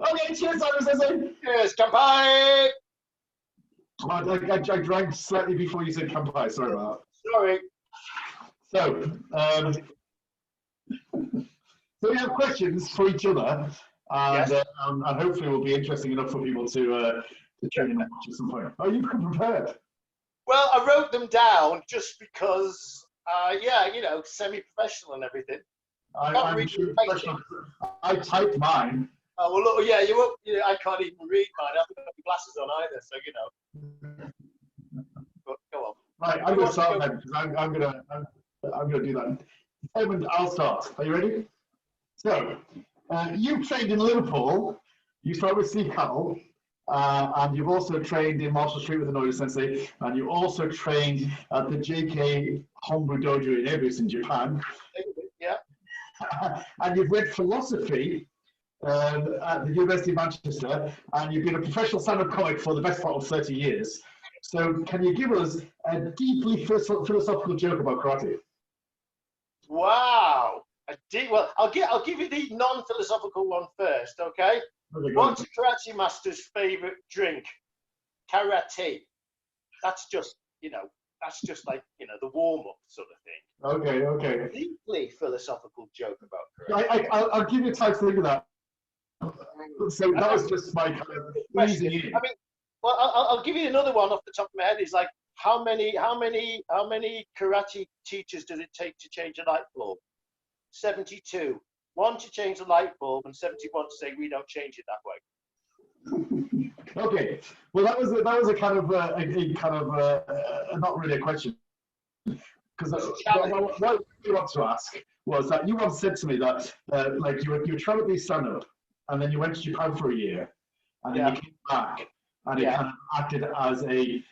Okay, cheers, Simon Sensei. Cheers, kanpai. I drank slightly before you said kanpai. Sorry about Sorry. that. So we have questions for each other, and, Yes. and hopefully will be interesting enough for people to tune in and watch at some point. Oh, you've come prepared. Well, I wrote them down just because, yeah, you know, semi-professional and everything. I'm sure professional. I typed mine. Oh, well, look, yeah, I can't even read mine. I haven't got my glasses on either, so, you know. But go on. Right, I'm going to start then, because I'm going to do that. Simon, I'll start. Are you ready? So, you trained in Liverpool. You started with Steve Cattle, and you've also trained in Marshall Street with the Noida Sensei, and you also trained at the JK Homebrew Dojo in Ebus in Japan. Yeah. And you've read philosophy at the University of Manchester, and you've been a professional stand-up comic for the best part of 30 years. So, can you give us a deeply philosophical joke about karate? Wow. Well, I'll give you the non-philosophical one first, okay? What's a karate master's favorite drink? Karate. That's just, you know, like, you know, the warm-up sort of thing. Okay. Deeply philosophical joke about karate. I'll give you time to think of that. So that was just my kind of easing in. I mean, well, I'll give you another one off the top of my head. Is like, how many karate teachers does it take to change a light bulb? 72. One to change the light bulb, and 71 to say we don't change it that way. Okay. Well, that was a kind of not really a question, because what I want to ask was that you once said to me that like you were trying to be stand-up, and then you went to Japan for a year, and then you came back, and it kind of acted as a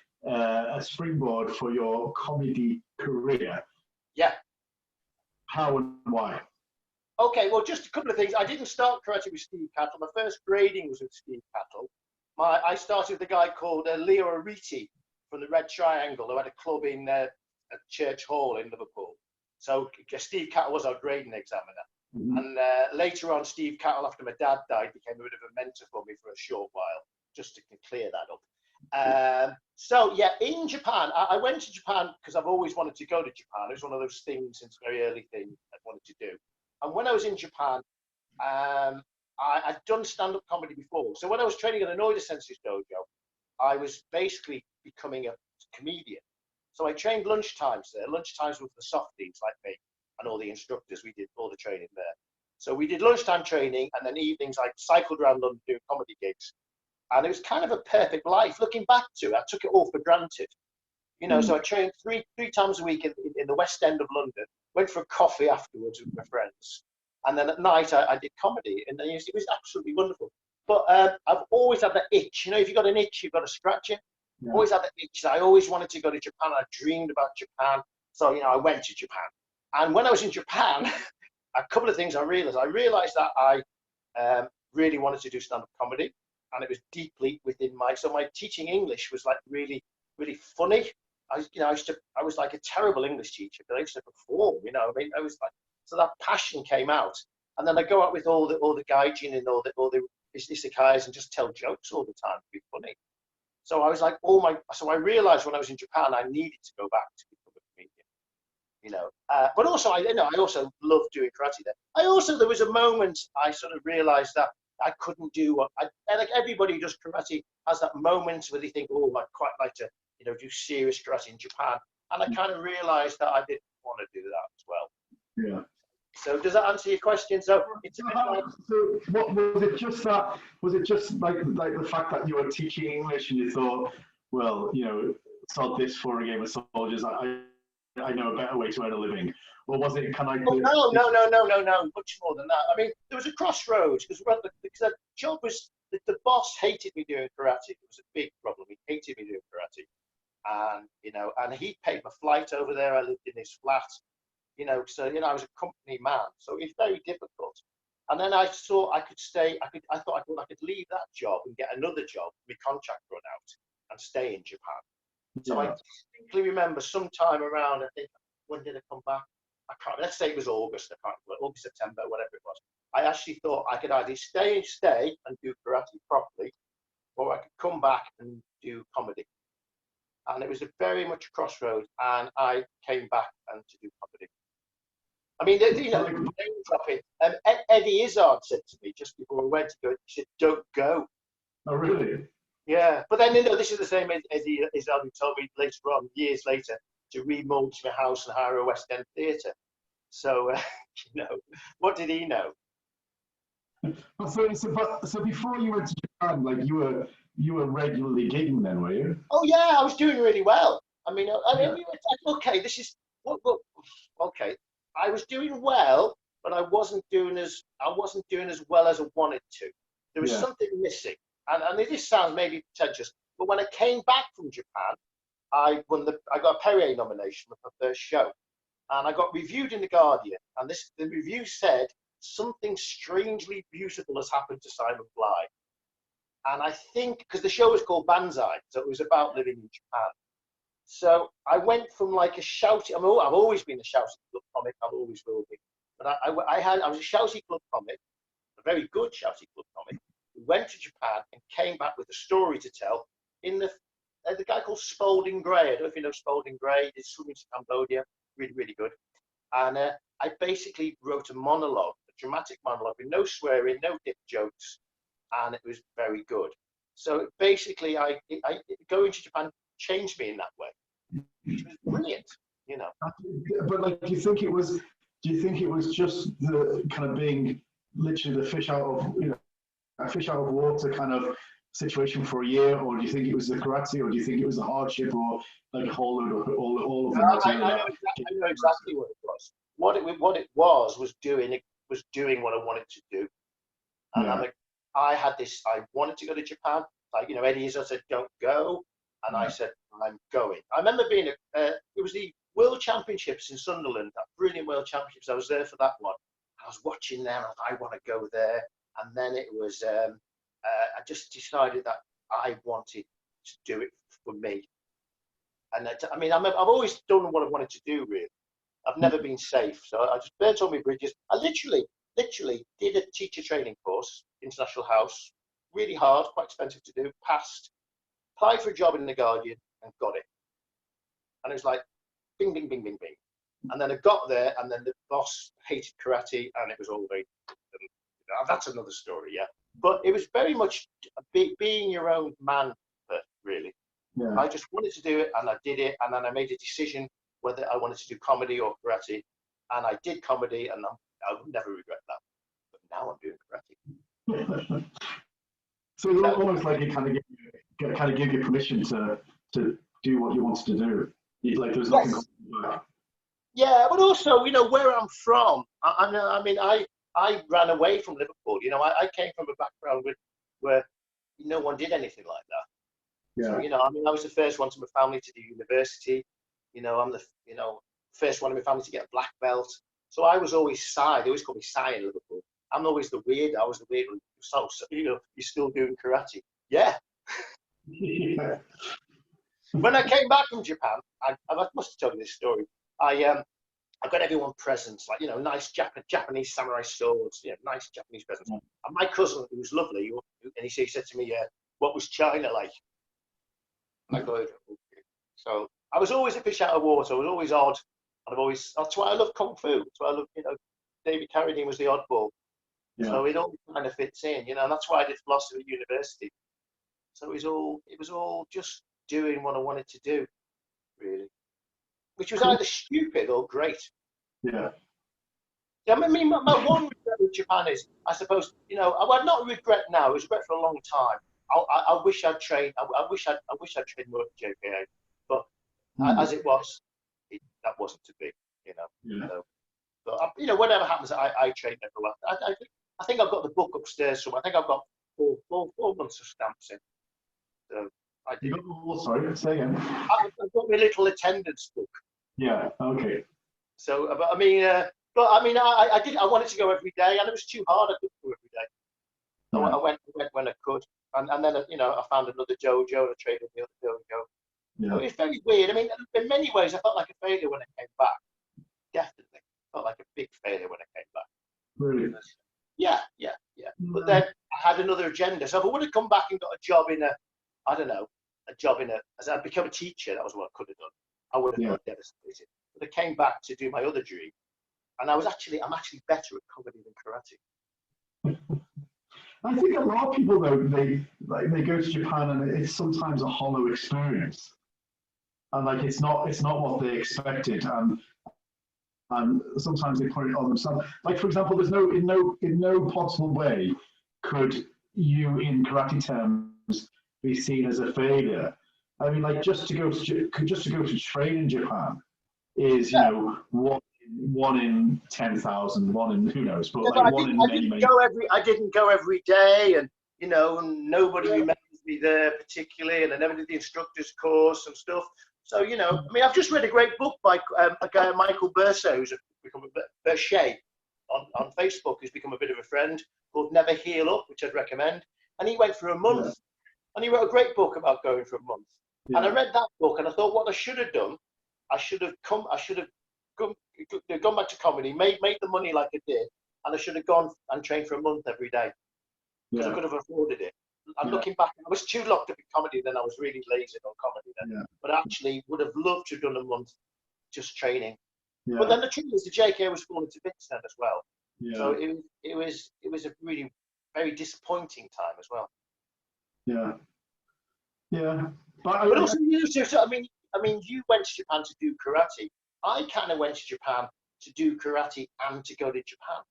springboard for your comedy career. Yeah. How and why? Okay, well, just a couple of things. I didn't start karate with Steve Cattle. My first grading was with Steve Cattle. I started with a guy called Leo Ariti from the Red Triangle, who had a club in at Church Hall in Liverpool. So Steve Cattle was our grading examiner. Mm-hmm. And later on, Steve Cattle, after my dad died, became a bit of a mentor for me for a short while, just to clear that up. So yeah, in Japan, I went to Japan because I've always wanted to go to Japan. It was one of those things since very early thing I wanted to do. And when I was in Japan, I'd done stand-up comedy before. So when I was training at the Noida Sensei's dojo, I was basically becoming a comedian. So I trained lunchtimes there. Lunchtimes were for the softies like me and all the instructors. We did all the training there. So we did lunchtime training, and then evenings I cycled around London doing comedy gigs. And it was kind of a perfect life. Looking back to it, I took it all for granted. You know, so I trained three times a week in the West End of London, went for a coffee afterwards with my friends. And then at night, I did comedy, and it was absolutely wonderful. But I've always had that itch. You know, if you've got an itch, you've got to scratch it. Yeah. Always had that itch. I always wanted to go to Japan. I dreamed about Japan. So, you know, I went to Japan. And when I was in Japan, a couple of things I realized. I realized that I really wanted to do stand-up comedy. And it was deeply within so my teaching English was like really, really funny. I was like a terrible English teacher, but I used to perform, you know. I mean, I was like, so that passion came out, and then I go out with all the gaijin and all the isekais and just tell jokes all the time to be funny. So I was like, so I realized when I was in Japan, I needed to go back to become a comedian, you know. But also, I also loved doing karate there. There was a moment I sort of realized that I couldn't do what like everybody who does karate has that moment where they think, oh, I'd quite like to, you know, do serious karate in Japan. And I kind of realized that I didn't want to do that as well. Yeah. So does that answer your question? So it's a bit like, so what was it just that? Was it just like the fact that you were teaching English and you thought, well, you know, sod this for a game of soldiers. I know a better way to earn a living. Or was it kind of like? No, much more than that. I mean, there was a crossroads because the job was the boss hated me doing karate. It was a big problem. He hated me doing karate, and you know, and he paid my flight over there. I lived in his flat, you know, so you know, I was a company man, so it's very difficult. And then I thought I could stay. I thought I could leave that job and get another job. My contract run out and stay in Japan. So I distinctly remember sometime around, I think, when did I come back? I can't, let's say it was August, I can't remember, August, September, whatever it was. I actually thought I could either stay and do karate properly, or I could come back and do comedy. And it was a very much a crossroad, and I came back and to do comedy. I mean, you know, name dropping. Eddie Izzard said to me just before we went to go, he said, "Don't go." Oh, really? Yeah, but then, you know, this is the same as Eddie Izzard who told me later on, years later, to remortgage my house and hire a West End theatre. So, you know, what did he know? So before you went to Japan, like you were regularly gigging then, were you? Oh yeah, I was doing really well. I mean, okay, this is okay. I was doing well, but I wasn't doing as well as I wanted to. There was something missing, and this sounds maybe pretentious, but when I came back from Japan, I got a Perrier nomination for my first show, and I got reviewed in the Guardian, and the review said something strangely beautiful has happened to Simon Bligh. And I think, because the show was called Banzai, so it was about living in Japan. So I went from like a shouty, I've always been a shouty club comic, I always will be. But I was a shouty club comic, a very good shouty club comic, who went to Japan and came back with a story to tell in the guy called Spalding Gray. I don't know if you know Spalding Gray, he did Swimming to Cambodia, really, really good. And I basically wrote a monologue, a dramatic monologue with no swearing, no dick jokes, and it was very good. So basically, going to Japan changed me in that way, which was brilliant, you know. But like, do you think it was just the kind of being literally the fish out of a fish out of water kind of situation for a year, or do you think it was the karate, or do you think it was the hardship, or like a whole load of all of them? I know exactly what it was. What it was doing what I wanted to do, and I wanted to go to Japan. Like, you know, Eddie Izzard said, "Don't go," and I said, "I'm going." I remember being it was the World Championships in Sunderland, that brilliant World Championships. I was there for that one. I was watching them. I want to go there, and then it was. I just decided that I wanted to do it for me. And I mean, I've always done what I wanted to do, really. I've never been safe. So I just burnt all my bridges. I literally did a teacher training course, International House, really hard, quite expensive to do, passed, applied for a job in The Guardian and got it. And it was like, bing, bing, bing, bing, bing. And then I got there, and then the boss hated karate, and it was all very, that's another story, yeah. But it was very much being your own man, really. Yeah. I just wanted to do it, and I did it, and then I made a decision whether I wanted to do comedy or karate, and I did comedy, and I would never regret that. But now I'm doing karate. So it's almost like it kind of gave you permission to do what you wanted to do. Like there's nothing holding back. Yeah, but also, you know, where I'm from. I ran away from Liverpool. You know, I came from a background where no one did anything like that. Yeah. So, you know, I mean, I was the first one to my family to do university. You know, I'm the first one in my family to get a black belt. So I was always Cy. They always call me Cy in Liverpool. I'm always the weird. I was the weird one. So you know, you're still doing karate. Yeah. Yeah. When I came back from Japan, I must have told you this story. I got everyone presents, like, you know, nice Japanese samurai swords, you know, nice Japanese presents. Yeah. And my cousin, who was lovely, and he said to me, "What was China like?" And I go, "Okay." So I was always a fish out of water. I was always odd, and that's why I love kung fu. That's why I love, you know, David Carradine was the oddball. Yeah. So it all kind of fits in, you know, and that's why I did philosophy at university. So it was all just doing what I wanted to do, really. Which was either stupid or great. Yeah. I mean, my one regret with Japan is, I suppose, you know, I not regret now. It was regret for a long time. I wish I'd trained. I wish I'd trained more at HDKI, but as it was, that wasn't to be. You know. Yeah. So, but you know, whatever happens, I trained everyone. I think I've got the book upstairs somewhere. I think I've got four months of stamps in. So I did. Sorry, say again. I've got my little attendance book. Yeah. Okay. So, but I mean, I did. I wanted to go every day, and it was too hard. I couldn't go every day. So I went when I could, and then you know, I found another dojo and I trained in the other dojo. Yeah. So it was very weird. I mean, in many ways, I felt like a failure when I came back. Definitely, I felt like a big failure when I came back. Really? Yeah. But then I had had another agenda. So if I would have come back and got a job in I don't know, as I'd become a teacher, that was what I could have done. I would have been devastated. But I came back to do my other dream, and I'm actually better at comedy than karate. I think a lot of people though, they go to Japan and it's sometimes a hollow experience, and like it's not what they expected, and sometimes they put it on themselves. Like for example, there's in no possible way could you in karate terms be seen as a failure. I mean, like just to go to train in Japan is one in 10,000, one in who knows, but like one in many. I didn't go every day, and nobody remembers me there particularly, and I never did the instructor's course and stuff. So I mean, I've just read a great book by a guy, Michael Berso, who's become a Berchet on Facebook, who's become a bit of a friend, called Never Heal Up, which I'd recommend. And he went for a month, and he wrote a great book about going for a month. And I read that book, and I thought, what I should have done, I should have gone back to comedy, made the money like I did, and I should have gone and trained for a month every day, because I could have afforded it. And looking back, I was too locked up in comedy then. I was really lazy on comedy then. But actually would have loved to have done a month just training. But then the truth is, the JK was falling to bits then as well. So it was a really very disappointing time as well. But also, I mean, you went to Japan to do karate. I kind of went to Japan to do karate and to go to Japan.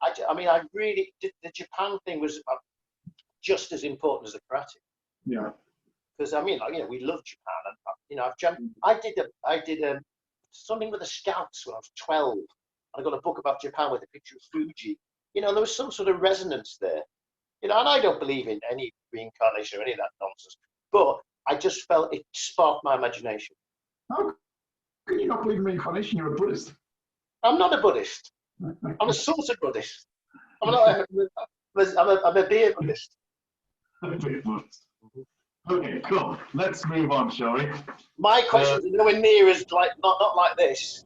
I mean, I really the Japan thing was just as important as the karate. Because I mean, we love Japan, and I did something with the Scouts when I was 12. I got a book about Japan with a picture of Fuji. There was some sort of resonance there. And I don't believe in any reincarnation or any of that nonsense, but I just felt it sparked my imagination. How can you not believe in reincarnation? You're a Buddhist. I'm not a Buddhist. I'm a sort of Buddhist. I'm a beer Buddhist. Okay, cool. Let's move on, shall we? My questions are nowhere near as not like this.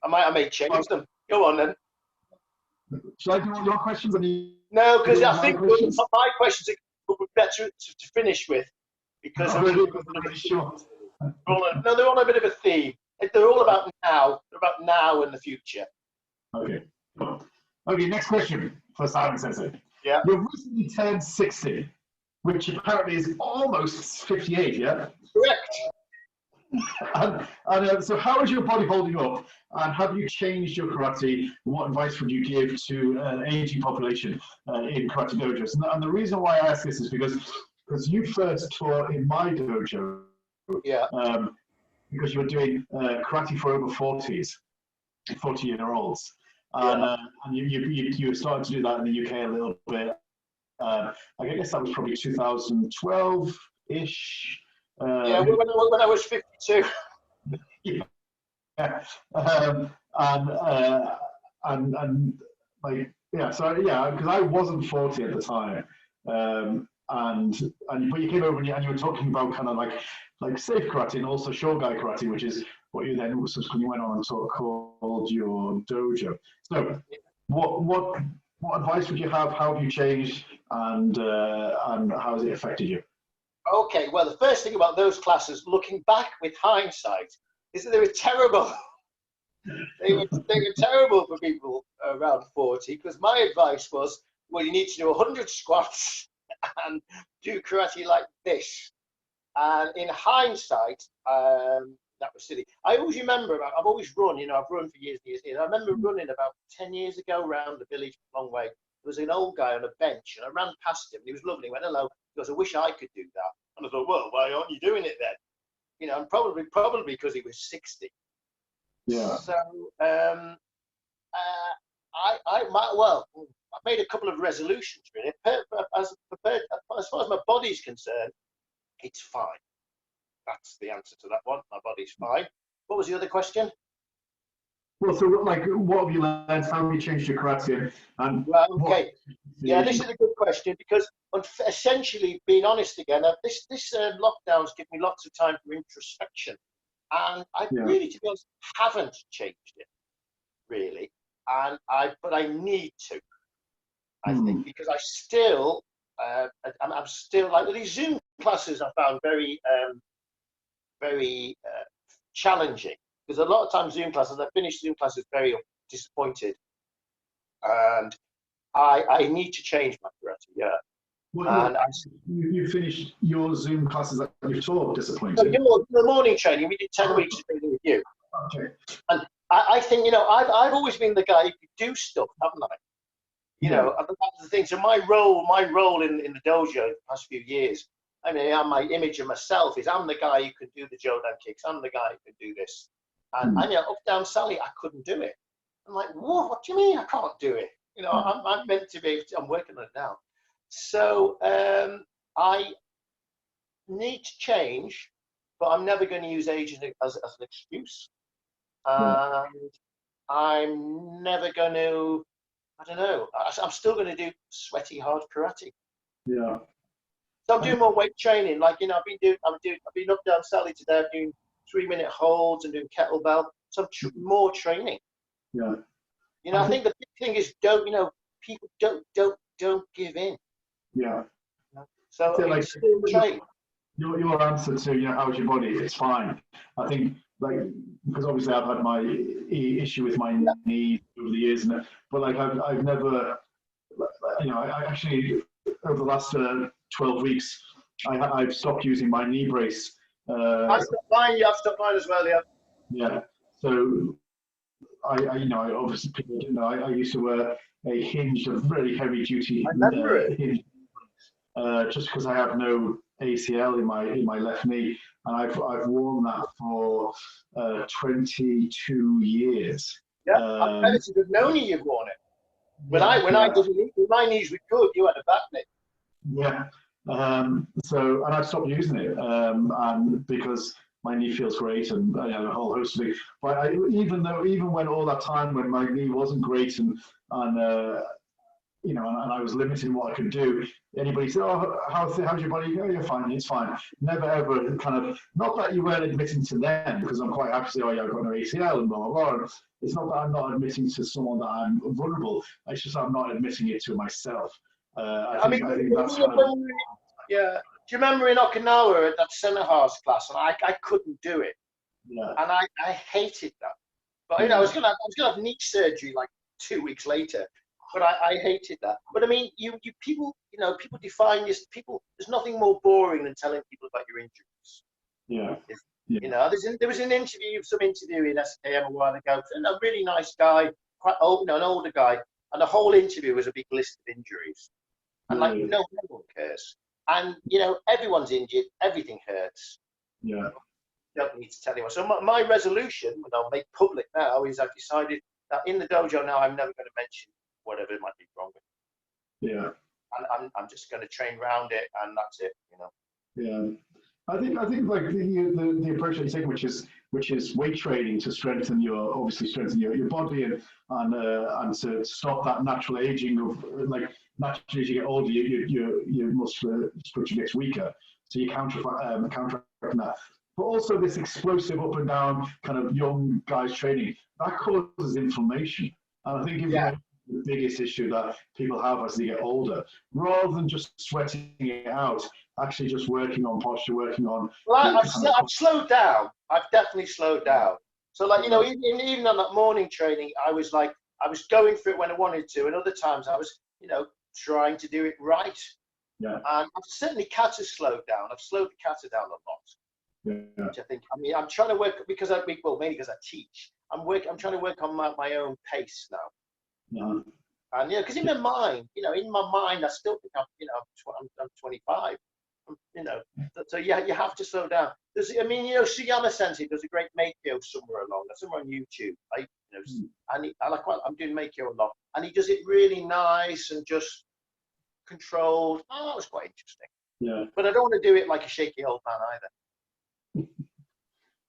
I may change them. Go on then. Shall I do all your questions? No, because I think my questions are better to finish with, because really short. they're on a bit of a theme. They're all about now. They're about now and the future. Okay. Okay. Next question for Simon Sensei. Yeah. You've recently turned 60, which apparently is almost 58. Yeah. Correct. And so how is your body holding up, and have you changed your karate? What advice would you give to an aging population in karate dojos? And the reason why I ask this is because you first taught in my dojo, because you were doing karate for over 40-year-olds, and you started to do that in the UK a little bit. I guess that was probably 2012-ish. When I was 52. Because I wasn't 40 at the time, but you came over and you were talking about kind of like safe karate and also shogai karate, which is what you then subsequently went on and sort of called your dojo. So, what advice would you have? How have you changed, and how has it affected you? Okay, well, the first thing about those classes, looking back with hindsight, is that they were terrible. they were terrible for people around 40, because my advice was, well, you need to do 100 squats and do karate like this. And in hindsight, that was silly. I always remember, I've always run, I've run for years and years and years. I remember running about 10 years ago around the village, a long way. There was an old guy on a bench, and I ran past him, and he was lovely. He went, hello. He goes, I wish I could do that. And I thought, well, why aren't you doing it then? And probably because he was 60. Yeah. So I made a couple of resolutions really. As far as my body's concerned, it's fine. That's the answer to that one. My body's fine. What was the other question? Well, so what have you learned? How have you changed your karate? Okay. Yeah, this is a good question, because essentially, being honest again, this lockdown's given me lots of time for introspection, and I really, to be honest, haven't changed it really, but I need to. I think, because I still, I'm still like with these Zoom classes. I found very, very challenging, because a lot of times Zoom classes, I finish Zoom classes very disappointed, and I need to change my karate. Yeah. Well, And you finished your Zoom classes that you taught disappointed. the morning training, we did 10 weeks of training with you. Okay. And I think, I've always been the guy who could do stuff, haven't I? You know, and that's the thing. So my role in the dojo the past few years, I mean, my image of myself is I'm the guy who can do the Jodan kicks. I'm the guy who can do this. And up, down, Sally, I couldn't do it. I'm like, what do you mean I can't do it? I'm meant to be, I'm working on it now. So I need to change, but I'm never going to use age as an excuse. And I'm never going to, I don't know, I'm still going to do sweaty, hard karate. Yeah. So I'm doing more weight training. Like, I've been up, down, Sally today. I'm doing 3-minute holds and doing kettlebell. So I'm more training. Yeah. I think the big thing is people don't give in. Yeah. So like, still train. Your answer to, how's your body? It's fine. I think, because obviously I've had my issue with my knee over the years, but I've never, I actually, over the last 12 weeks, I've stopped using my knee brace. I've stopped mine. I've stopped mine as well. Yeah. Yeah. So I obviously people didn't know. I used to wear a hinged, a very heavy duty hinge, just because I have no ACL in my left knee, and I've worn that for 22 years. Yeah, I'm relative have known you've worn it. When I did it, my knees were good. You had a back knee. Yeah. So, and I've stopped using it, and because my knee feels great, and a whole host of things. But even when all that time when my knee wasn't great, and I was limited in what I could do, anybody said, "Oh, how's your body?" "Oh, you're fine. It's fine." Never ever kind of, not that you weren't admitting to them, because I'm quite happy to say, "Oh, yeah, I've got no ACL," and blah blah blah. It's not that I'm not admitting to someone that I'm vulnerable. It's just I'm not admitting it to myself. I think that's kind of. Yeah. Do you remember in Okinawa at that Senahas class, and I couldn't do it, and I hated that. But I was gonna have knee surgery like 2 weeks later, but I hated that. But I mean, people define this. There's nothing more boring than telling people about your injuries. Yeah. There was an interview in SKM a while ago, and a really nice guy, quite old, an older guy, and the whole interview was a big list of injuries, and no one cares. And everyone's injured, everything hurts. Yeah. Don't need to tell anyone. So my resolution, and I'll make public now, is I've decided that in the dojo now I'm never going to mention whatever might be wrong with it. Yeah. And I'm just going to train around it, and that's it. Yeah. I think like the approach that you're taking, which is weight training to strengthen your body and to stop that natural aging of, like, naturally as you get older your muscular structure gets weaker, so you counteracting that. But also this explosive up and down kind of young guys training that causes inflammation, and I think inflammation is the biggest issue that people have as they get older. Rather than just sweating it out, actually just working on posture, working on. Well, I've slowed down. I've definitely slowed down. So even on that morning training, I was going for it when I wanted to, and other times I was trying to do it right. Yeah. And I've certainly kata slowed down. I've slowed the kata down a lot. Yeah. Which I think, I'm trying to work because maybe because I teach. I'm trying to work on my own pace now. Yeah. And because in my mind, I still think I'm 25. So you have to slow down. Suyama Sensei does a great Meikyo somewhere on YouTube. I'm doing Meikyo a lot, and he does it really nice and just controlled. Oh, that was quite interesting. Yeah. But I don't want to do it like a shaky old man either.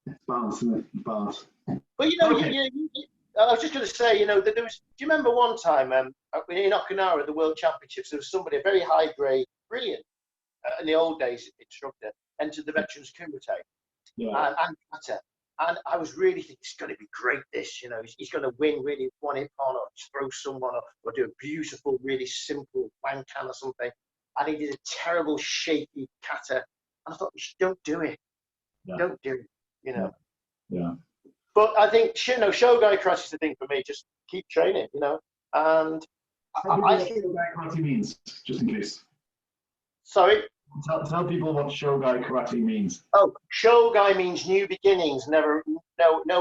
It's balance, isn't it? Balance. But I was just going to say, there was. Do you remember one time in Okinawa at the World Championships, there was somebody, a very high grade, brilliant, in the old days instructor, entered the veterans kumite and kata, And I was really thinking, it's going to be great, this, you know, he's going to win really one hip on, or throw someone, or do a beautiful, really simple wank can or something. And he did a terrible, shaky kata. And I thought, don't do it. Yeah. Don't do it, you know. Yeah. But I think, you know, Shogai karate is the thing for me. Just keep training, you know. And I think Shogai karate means, just in case. Sorry? Tell people what Shogai karate means. Oh, Shogai means new beginnings, no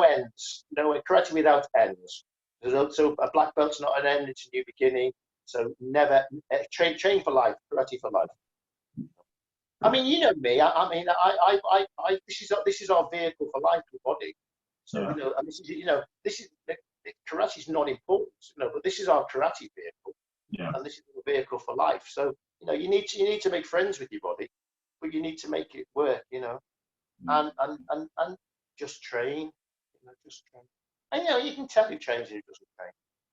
ends. No karate without ends. So a black belt's not an end, it's a new beginning. So never train for life, karate for life. I mean, you know me. I mean, this is our vehicle for life, the body. So you know, and this is karate is not important, you know, but this is our karate vehicle, and this is the vehicle for life. So you know, you need to make friends with your body, but you need to make it work, you know, and just train, you know, just train. And you know, you can tell who trains and who doesn't train.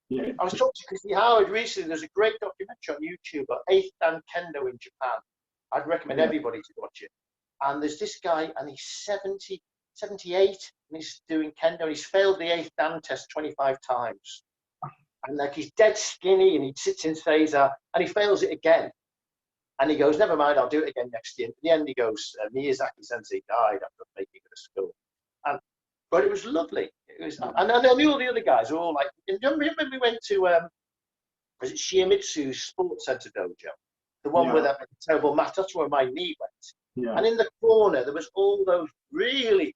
Yeah. I was talking to Christy Howard recently. There's a great documentary on YouTube about 8th Dan Kendo in Japan. I'd recommend everybody to watch it. And there's this guy, and he's 70, 78, and he's doing Kendo. He's failed the 8th Dan test 25 times. And like, he's dead skinny, and he sits in Seiza, and he fails it again. And he goes, never mind, I'll do it again next year. In the end, he goes, Miyazaki Sensei died after making it to school. But it was lovely. It was, and I knew all the other guys were all like, remember we went to, was it Shiomitsu's Sports Center Dojo? The one with that terrible mat, that's where my knee went. Yeah. And in the corner, there was all those really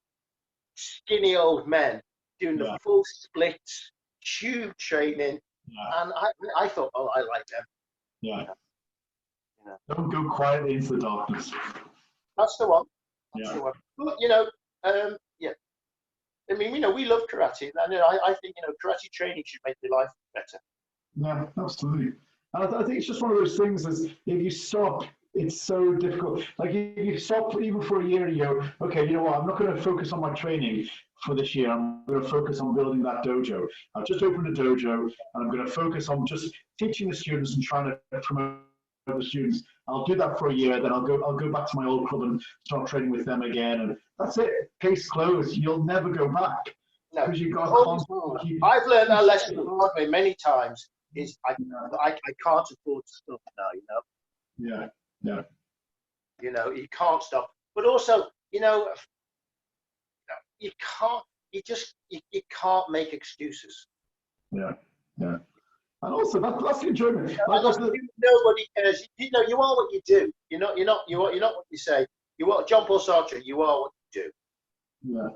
skinny old men doing the full splits, tube training. Yeah. And I thought, oh, I like them. Yeah. You know. Don't go quietly into the darkness. That's the one. That's the one. But, you know, I mean, you know, we love karate, and you know, I think, you know, karate training should make your life better. Yeah, absolutely. And I think it's just one of those things. Is if you stop, it's so difficult. Like if you stop even for a year, you go, okay, you know what? I'm not going to focus on my training for this year. I'm going to focus on building that dojo. I've just opened a dojo, and I'm going to focus on just teaching the students and trying to promote the students. I'll do that for a year, then I'll go back to my old club and start training with them again, and that's it. Case closed. You'll never go back because you've got. I've learned that lesson the hard way many times. Is I can't afford to stop now, you know. Yeah, yeah. You know, you can't stop, but also, you know, you can't. You can't make excuses. Yeah, yeah. And also, that's the enjoyment. Nobody cares. You know, you are what you do. You're not what you say. You are John Paul Sartre. You are what you do. Yeah.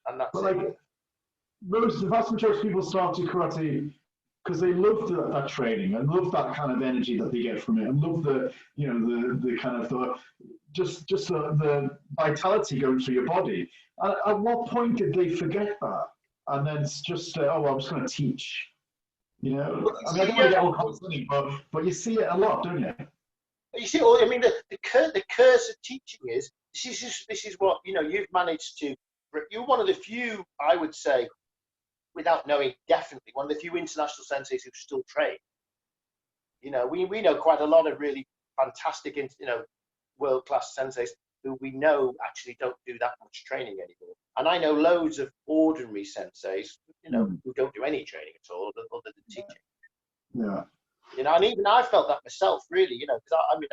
And that's but like the vast majority of people start to karate because they love that training and love that kind of energy that they get from it, and love the kind of the vitality going through your body. At what point did they forget that? And then it's just oh, I'm just going to teach. You know, I mean, I don't want to get all constantly, but you see it a lot, don't you? You see, I mean, the curse of teaching is this is what, you know, you've managed to. You're one of the few, I would say, without knowing definitely, one of the few international senseis who still train. You know, we know quite a lot of really fantastic, you know, world-class senseis who we know actually don't do that much training anymore. And I know loads of ordinary senseis, you know, who don't do any training at all other than teaching. Yeah. You know, and even I felt that myself, really, you know, because I mean,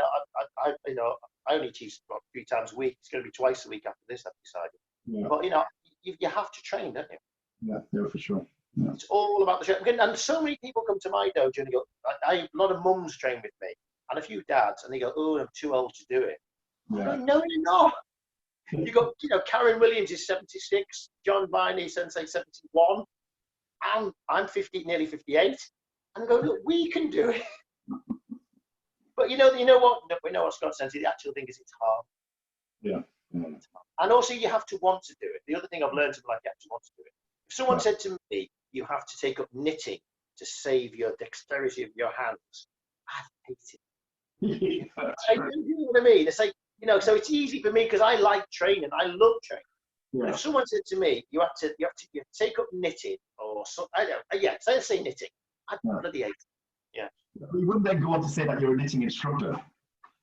I you know, I only teach about 3 times a week. It's going to be twice a week after this, I've decided. Yeah. But, you know, you have to train, don't you? Yeah, for sure. Yeah. It's all about the training. And so many people come to my dojo and they go, a lot of mums train with me and a few dads, and they go, oh, I'm too old to do it. Yeah. Go, no, you're not. You got, you know, Karen Williams is 76, John Viney Sensei 71, and I'm 50, nearly 58. And I go, look, we can do it. But you know what? We know what Scott Sensei. The actual thing is, it's hard. Yeah. And also, you have to want to do it. The other thing I've learned is like, you have to want to do it. If someone said to me, you have to take up knitting to save your dexterity of your hands, I'd hate it. Yeah, you know what I mean? It's like, you know, so it's easy for me because I like training. I love training. Yeah. But if someone said to me, you have to take up knitting or so, I don't know, yeah, so let's say knitting, I'd bloody hate it. Yeah. You wouldn't then go on to say that you're a knitting instructor.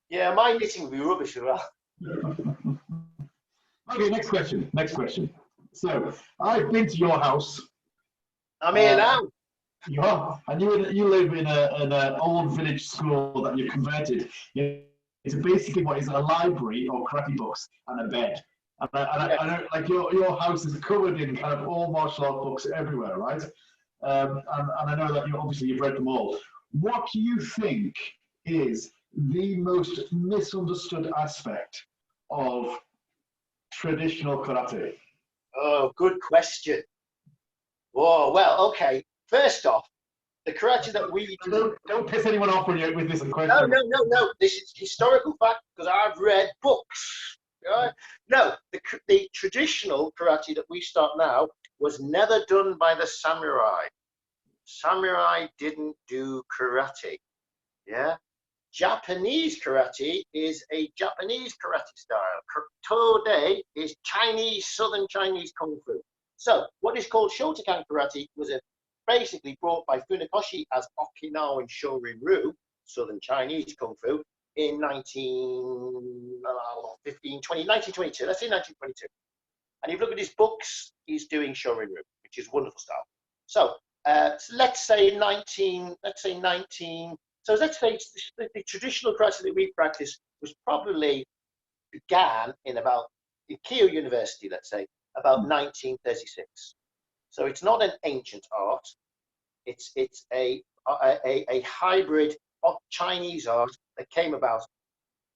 Yeah, my knitting would be rubbish as well. Okay, next question. So I've been to your house. I'm here now. You are, and you live in an old village school that you've converted. It's basically what is a library or karate books and a bed. I know, like your house is covered in kind of all martial art books everywhere, right? And I know that you've read them all. What do you think is the most misunderstood aspect of traditional karate? Oh, good question. Oh, well, okay. First off, the karate that we do. Don't piss anyone off with this question. No. This is historical fact because I've read books. Right? No, the traditional karate that we start now was never done by the samurai. Samurai didn't do karate. Yeah. Japanese karate is a Japanese karate style. Tode is Chinese, Southern Chinese Kung Fu. So what is called Shotokan karate was basically brought by Funakoshi as Okinawan Shorin-ryu, Southern Chinese Kung Fu, in 1922. Let's say 1922. And if you look at his books, he's doing Shorin-ryu, which is wonderful style. So let's say the traditional karate that we practice was probably began in Keio University, let's say, about 1936. So it's not an ancient art. It's a hybrid of Chinese art that came about.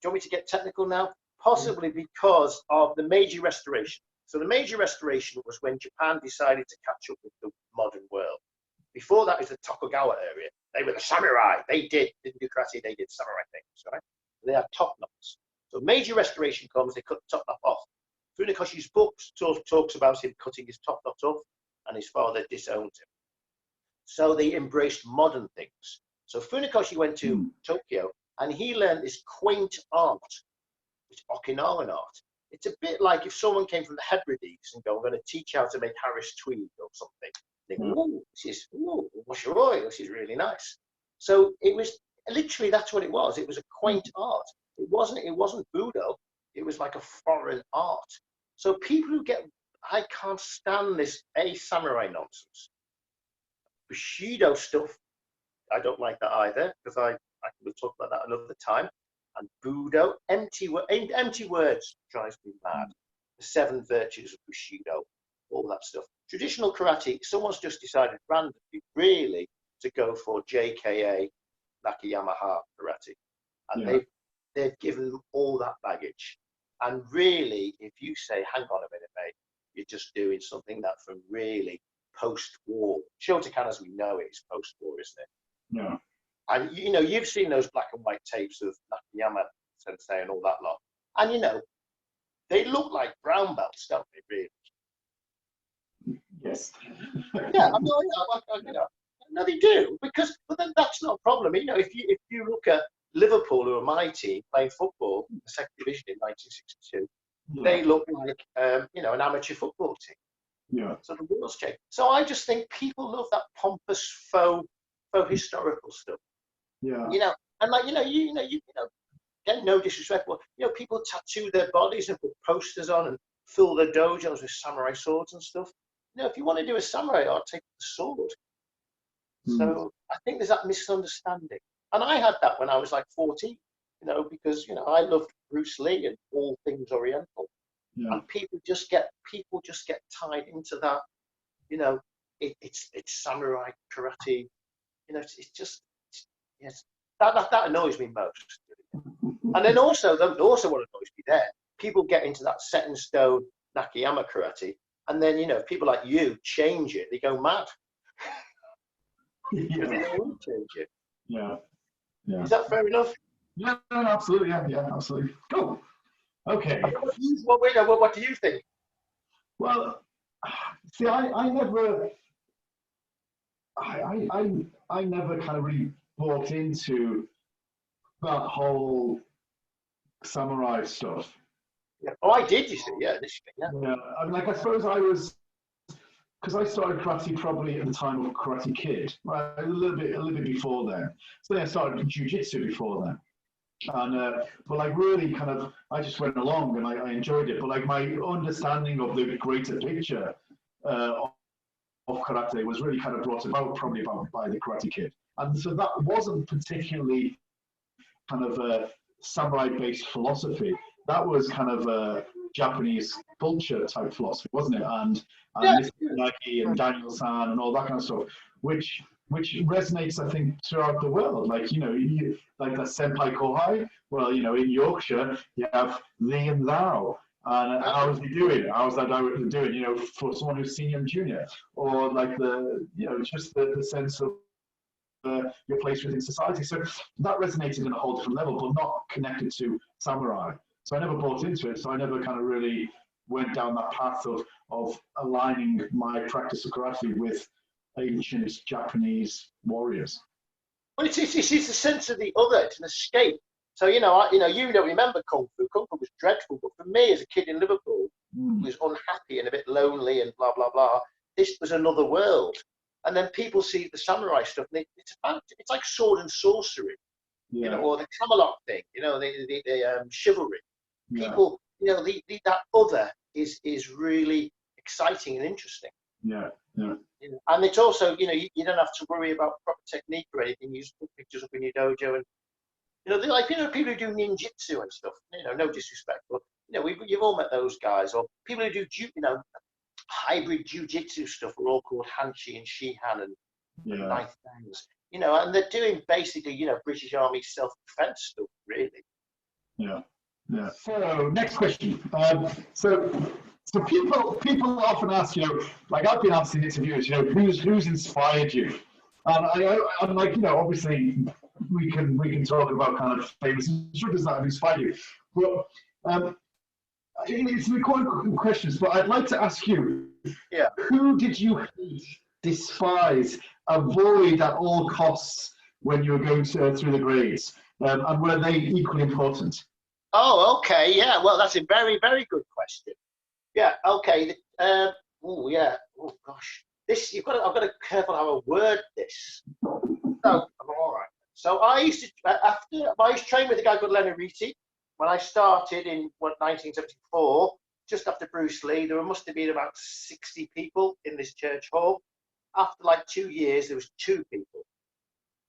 Do you want me to get technical now? Possibly because of the Meiji Restoration. So the Meiji Restoration was when Japan decided to catch up with the modern world. Before that is the Tokugawa area. They were the samurai. They didn't do karate, they did samurai things, right? They had top knots. So Meiji Restoration comes, they cut the top knot off. Funakoshi's books talks about him cutting his top knot off, and his father disowned him. So they embraced modern things. So Funakoshi went to Tokyo, and he learned this quaint art, this Okinawan art. It's a bit like if someone came from the Hebrides and go, I'm going to teach you how to make Harris tweed or something. They go, oh, this is really nice. So it was literally, that's what it was. It was a quaint art. It wasn't Budo. It was like a foreign art. So people who I can't stand this samurai nonsense. Bushido stuff, I don't like that either, because we'll talk about that another time. And Budo, empty words drives me mad. The 7 virtues of Bushido, all that stuff. Traditional karate, someone's just decided randomly, really, to go for JKA, Nakayamaha karate. And they've given them all that baggage. And really, if you say, hang on a minute, mate, you're just doing something that from really post-war. Shotokan, as we know it, is post-war, isn't it? Yeah. And you've seen those black and white tapes of Nakayama Sensei and all that lot. And they look like brown belts, don't they, really? Yes. Yeah, no, they do, but then that's not a problem. If you look at Liverpool, who are my team, playing football in the second division in 1962, they look like an amateur football team. Yeah. So the world's changed. So I just think people love that pompous faux historical stuff. Yeah. And get no disrespect, but people tattoo their bodies and put posters on and fill their dojos with samurai swords and stuff. If you want to do a samurai art, take the sword. So I think there's that misunderstanding. And I had that when I was like 14, because, I loved Bruce Lee and all things Oriental. Yeah. And people just get tied into that, it's samurai karate, that annoys me most. And then also what annoys me there, people get into that set in stone Nakayama karate, and then people like you change it, they go mad. Yeah. They don't want to change it. Yeah. Yeah. Is that fair enough? Yeah, absolutely. Yeah, absolutely. Cool. Okay. What do you think? Well, see, I never kind of really bought into that whole samurai stuff. Yeah. Oh, I did. You see, yeah. Yeah. I mean, I suppose I was, because I started karate probably at the time of Karate Kid, right? A little bit before then. So then I started jiu-jitsu before then. And but like really kind of, I just went along and I enjoyed it. But like my understanding of the greater picture of karate was really kind of brought about probably by the Karate Kid. And so that wasn't particularly kind of a samurai-based philosophy. That was kind of a Japanese culture type philosophy, wasn't it? And Yeah. Mr. Miyagi and Daniel-san and all that kind of stuff, which resonates, I think, throughout the world. Like, you know, like that senpai kohai. Well, you know, in Yorkshire, you have thee and thou. And how's he doing? How's that director doing? You know, for someone who's senior and junior, or like the, you know, just the sense of your place within society. So that resonated on a whole different level, but not connected to samurai. So I never bought into it. So I never kind of really went down that path of aligning my practice of karate with ancient Japanese warriors. Well, it's the sense of the other. It's an escape. So you don't remember kung fu. Kung fu was dreadful, but for me as a kid in Liverpool, who was unhappy and a bit lonely and blah blah blah, this was another world. And then people see the samurai stuff, and it's like sword and sorcery, Yeah. you know, or the Camelot thing, you know, the chivalry. People, you know, that other is really exciting and interesting. Yeah, yeah. You know, and it's also, you know, you don't have to worry about proper technique or anything. You just put pictures up in your dojo, and you know, like, you know, people who do ninjutsu and stuff. You know, no disrespect, but you know, you've all met those guys, or people who do, you know, hybrid jiu-jitsu stuff are all called Hanshi and Shihan and knife things, you know, and they're doing basically, you know, British Army self-defense stuff, really. Yeah, yeah. So next question. So people often ask, you know, like I've been asked in interviews, you know, who's inspired you? And I'm like, you know, obviously we can talk about kind of famous instructors that have inspired you, but it's recorded questions, but I'd like to ask you, who did you hate, despise, avoid at all costs when you were going through the grades? And were they equally important? Oh, okay, yeah. Well, that's a very, very good question. Yeah, okay. Oh, yeah. Oh, gosh. I've got to be careful how I word this. So, I'm all right. So I used to train with a guy called Leonard Riti. When I started in 1974, just after Bruce Lee, there must have been about 60 people in this church hall. After like 2 years, there was 2 people,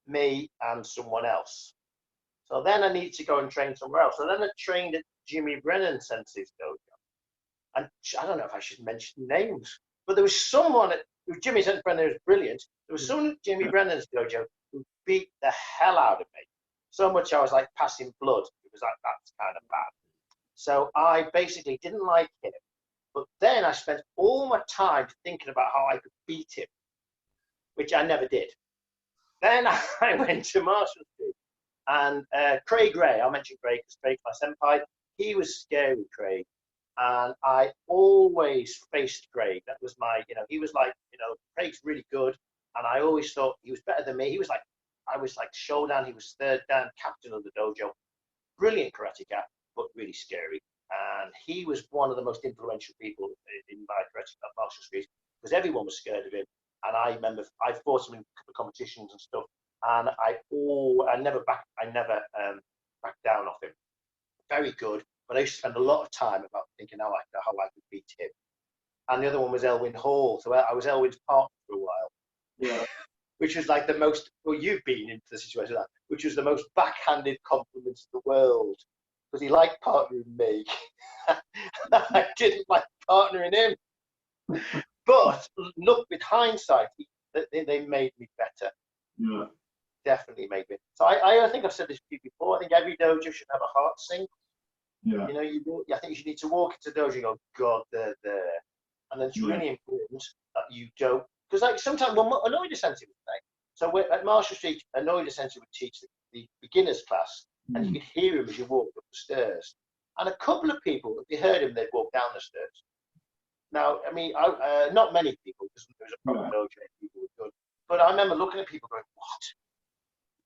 me and someone else. So then I needed to go and train somewhere else. So then I trained at Jimmy Brennan Sensei's dojo. And I don't know if I should mention names, but there was someone Jimmy Brennan was brilliant. There was someone at Jimmy Brennan's dojo who beat the hell out of me. So much I was like passing blood. It was like, that's kind of bad. So I basically didn't like him. But then I spent all my time thinking about how I could beat him, which I never did. Then I went to Marshall Street. And Craig Ray, I'll mention Craig because Craig's my senpai. He was scary, Craig. And I always faced Craig. That was my, you know, he was like, you know, Craig's really good. And I always thought he was better than me. I was like Shodan, he was 3rd dan, captain of the dojo. Brilliant karateka, but really scary. And he was one of the most influential people in my karate at Marshall Street because everyone was scared of him. And I remember I fought him in a couple of competitions and stuff. And I never backed down off him. Very good, but I used to spend a lot of time about thinking how I could beat him. And the other one was Elwin Hall, so I was Elwin's partner for a while. Yeah. Which was like the most. Well, you've been into the situation of that, which was the most backhanded compliment in the world, because he liked partnering me. I didn't like partnering him. But look, with hindsight, they made me better. Yeah. Definitely made me. So I think I've said this to you before. I think every dojo should have a heart sink. Yeah. You know, I think you need to walk into dojo and go, God, they're there. And then it's really important that you don't, because like sometimes, well, Anoida Sensei would say. So at Marshall Street, Anoida Sensei would teach the beginners class, and you could hear him as you walked up the stairs. And a couple of people, if they heard him, they'd walk down the stairs. Now, I mean, not many people, because there was a proper dojo, people were good. But I remember looking at people going, what?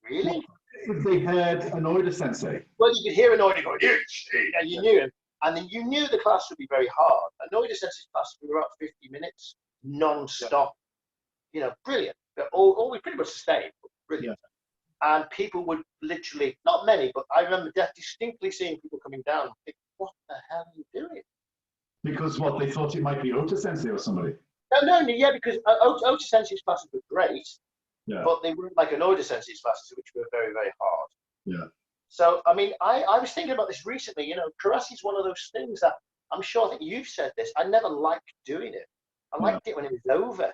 Really? If they heard Anoida Sensei. Well, you could hear Anoida going, and you knew him. And then you knew the class would be very hard. Anoida Sensei's class would be about 50 minutes, non-stop. You know, brilliant. But all we pretty much sustained, but brilliant. And people would literally, not many, but I remember distinctly seeing people coming down and think, what the hell are you doing? Because what, they thought it might be Ota Sensei or somebody? No, yeah, because Ota Sensei's classes were great, Yeah. but they weren't like an Oda Sensei's classes, which were very, very hard. Yeah. So, I mean, I was thinking about this recently. You know, karate is one of those things that I'm sure, I think you've said this, I never liked doing it. I liked it when it was over.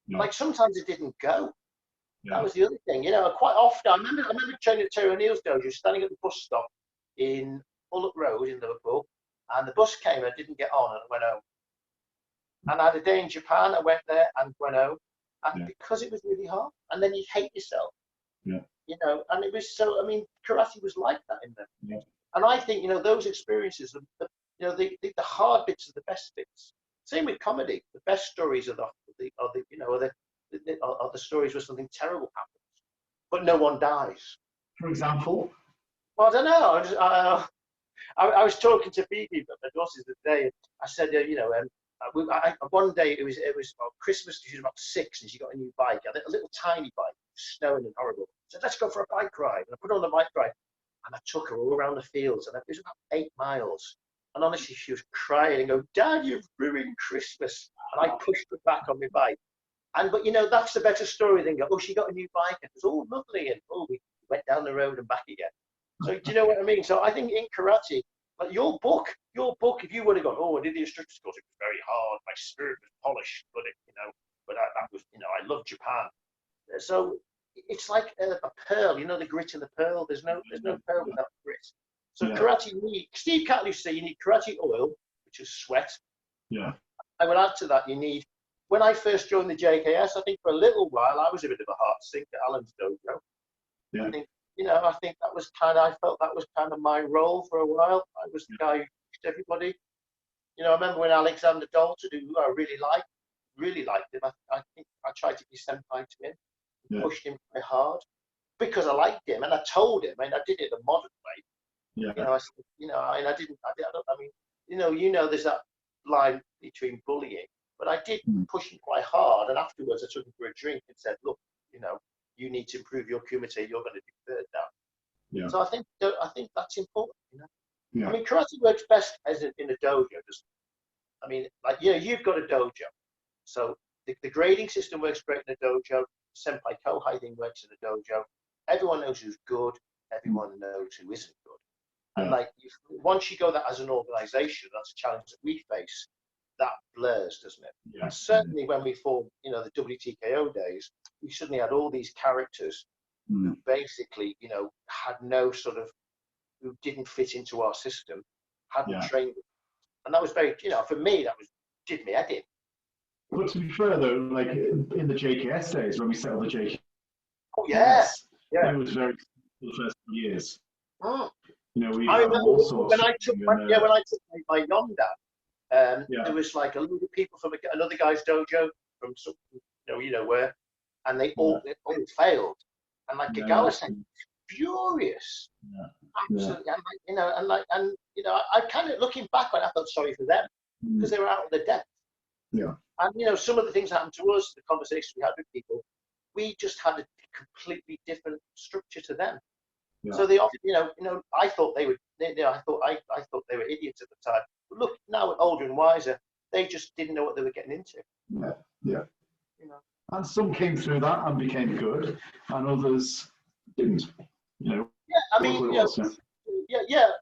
Yeah. Like sometimes it didn't go. Yeah. That was the other thing. You know, quite often, I remember training at Terry O'Neill's dojo, standing at the bus stop in Bullock Road in Liverpool, and the bus came and I didn't get on and I went home. And I had a day in Japan, I went there and went home, and because it was really hard, and then you hate yourself. Yeah. You know, and it was so, I mean, karate was like that in there. Yeah. And I think, you know, those experiences, you know, the hard bits are the best bits. Same with comedy. The best stories are the stories where something terrible happens, but no one dies. For example? Well, I don't know. I was talking to Phoebe, my daughter, the day, and I said, you know, one day it was about Christmas. She was about 6, and she got a new bike, a little tiny bike, snowing and horrible. I said, let's go for a bike ride. And I put her on the bike ride, and I took her all around the fields, and it was about 8 miles. And honestly, she was crying and go, Dad, you've ruined Christmas. And I pushed her back on my bike. But you know, that's the better story than go, oh, she got a new bike. And it was all lovely. And oh, we went down the road and back again. So do you know what I mean? So I think in karate, like your book, if you would have gone, oh, I did the instructor's course, it was very hard. My spirit was polished, but that was, you know, I love Japan. So it's like a pearl, you know, the grit in the pearl. There's no pearl without grit. So karate, Steve Catley used to say you need karate oil, which is sweat. Yeah. I would add to that, you need, when I first joined the JKS, I think for a little while, I was a bit of a heart sink at Alan's dojo. Yeah. I think that was I felt that was kind of my role for a while. I was the guy who pushed everybody. You know, I remember when Alexander Dalton, who I really liked him, I think I tried to be senpai to him, pushed him quite hard because I liked him, and I told him, and I did it the modern way. Yeah. You know, I said, you know, and I mean, you know, there's that line between bullying, but I did push him quite hard, and afterwards I took him for a drink and said, look, you know, you need to improve your kumite, you're going to do third down. Yeah. So I think that's important, you know. Yeah. I mean, karate works best as in a dojo. I mean, like, you know, you've got a dojo, so the grading system works great in a dojo. Senpai Kohai thing works in a dojo. Everyone knows who's good. Everyone knows who isn't good. And like, once you go that as an organization, that's a challenge that we face. That blurs, doesn't it? Yeah. And certainly when we formed, you know, the WTKO days, we suddenly had all these characters who basically, you know, had no sort of, who didn't fit into our system, hadn't trained them. And that was very, you know, for me, that did me head in. But to be fair though, like in the JKS days, when we set up the JKS, it was very the first years. You know, we I remember all sorts when I took my Yonda, there was like a load of people from another guy's dojo from some, you know where, and they all failed. And like Gagala said, furious, absolutely. And you know, I kind of looking back on it, I felt sorry for them because they were out of their depth. Yeah. And you know, some of the things that happened to us, the conversations we had with people, we just had a completely different structure to them. Yeah. So they often, you know, I thought they would, I thought they were idiots at the time. But look, now older and wiser, they just didn't know what they were getting into. Yeah, yeah. You know. And some came through that and became good, and others didn't. You know. Yeah, I mean,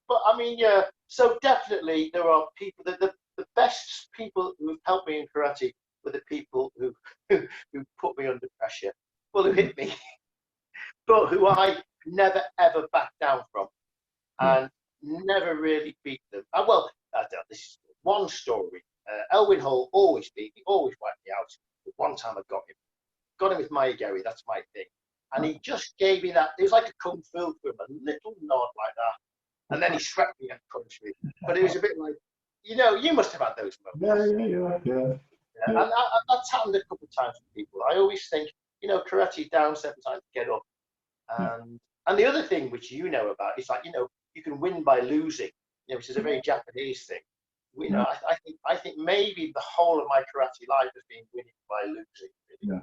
but I mean, so definitely there are people that the best people who have helped me in karate were the people who put me under pressure, well, who hit me, but who I never ever backed down from, and never really beat them. This is one story. Elwin Hall always beat me, always wiped me out. But one time I got him with Mayageri, that's my thing. And he just gave me that, it was like a kung fu to him, a little nod like that. And then he swept me and punched me. But it was a bit like, you know, you must have had those moments. Yeah. And that's happened a couple of times with people. I always think, you know, karate down 7 times, get up. And the other thing which you know about is like, you know, you can win by losing, you know, which is a very Japanese thing. You know, I think maybe the whole of my karate life has been winning by losing. Really. Yeah.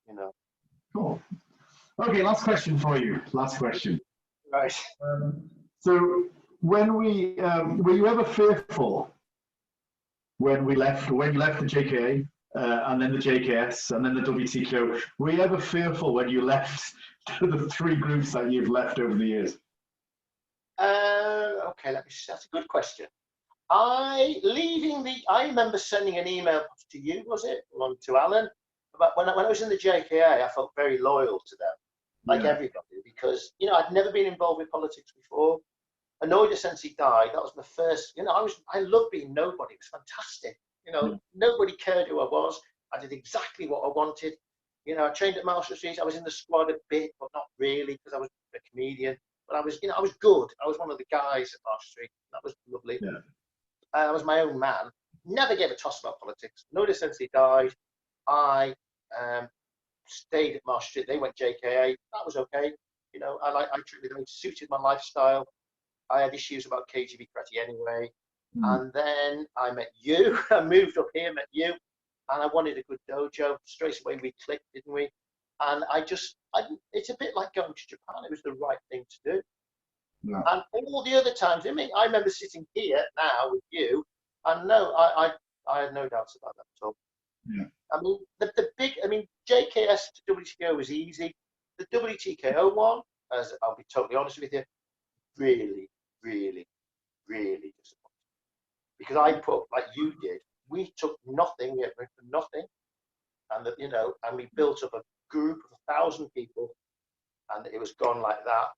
You know. Cool. Okay, last question for you. Last question. Right. So when were you ever fearful when you left the JKA and then the JKS and then the WTKO? Were you ever fearful when you left the three groups that you've left over the years? Okay, that's a good question. I remember sending an email to you, was it? Or to Alan, about when I was in the JKA, I felt very loyal to them, like everybody, because, you know, I'd never been involved with politics before. Annoyed since he died. That was my first, you know, I loved being nobody. It was fantastic. You know, nobody cared who I was. I did exactly what I wanted. You know, I trained at Marshall Street. I was in the squad a bit, but not really, because I was a comedian. But I was, you know, I was good. I was one of the guys at Marshall Street. That was lovely. Yeah. I was my own man. Never gave a toss about politics. Annoyed since he died. I stayed at Marshall Street. They went JKA. That was okay. You know, I treated them. It suited my lifestyle. I had issues about KGB karate anyway. And then I met you. I moved up here, met you, and I wanted a good dojo. Straight away we clicked, didn't we? And it's a bit like going to Japan. It was the right thing to do. Yeah. And all the other times, I mean, I remember sitting here now with you, and no, I had no doubts about that at all. Yeah. I mean, JKS to WTKO was easy. The WTKO one, as I'll be totally honest with you, really, really, really disappointing. Because I put, like you did, we took nothing, we had nothing, and that, you know, and we built up a group of 1,000 people, and it was gone like that.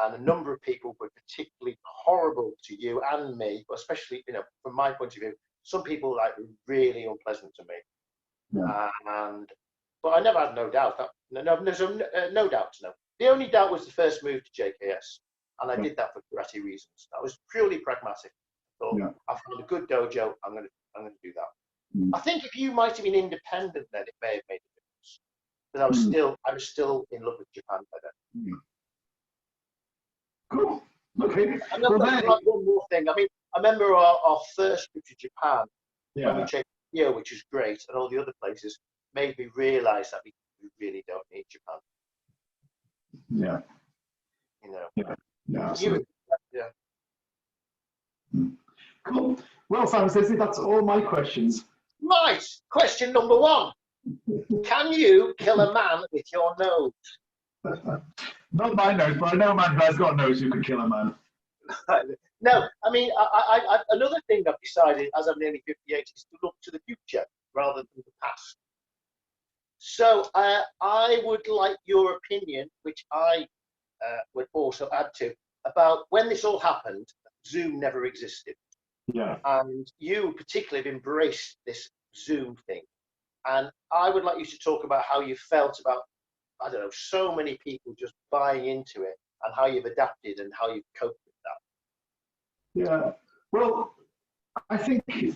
And a number of people were particularly horrible to you and me, but especially, you know, from my point of view, some people like were really unpleasant to me. Yeah. But I never had no doubt. No doubt. No. The only doubt was the first move to JKS, and I did that for karate reasons. That was purely pragmatic. I thought, I found a good dojo. I'm going to do that. I think if you might have been independent, then it may have made a difference. But I was still in love with Japan by then. Cool. Okay. One more thing. I mean, I remember our first trip to Japan when we checked here, which was great, and all the other places made me realise that we really don't need Japan. Yeah. You know. Yeah. Yeah. Absolutely. Cool. Well, Simon, that's all my questions. Right. Question number 1. Can you kill a man with your nose? Not my nose, but I know a man who has got a nose who can kill a man. No, I mean, I another thing I've decided, as I'm nearly 58, is to look to the future rather than the past. So I would like your opinion, which I would also add to, about when this all happened, Zoom never existed. Yeah. And you particularly have embraced this Zoom thing. And I would like you to talk about how you felt about, I don't know, so many people just buying into it, and how you've adapted and how you've coped with that. Yeah. Well, I think, you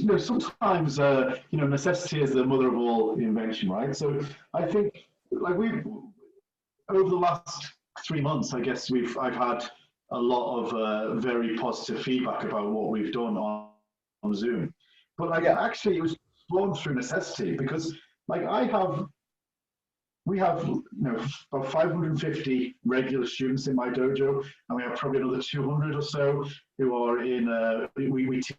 know, sometimes, you know, necessity is the mother of all invention, right? So I think, like, over the last 3 months, I guess I've had a lot of very positive feedback about what we've done on Zoom. But like, actually, it was born through necessity, because like we have, you know, about 550 regular students in my dojo, and we have probably another 200 or so who are in we teach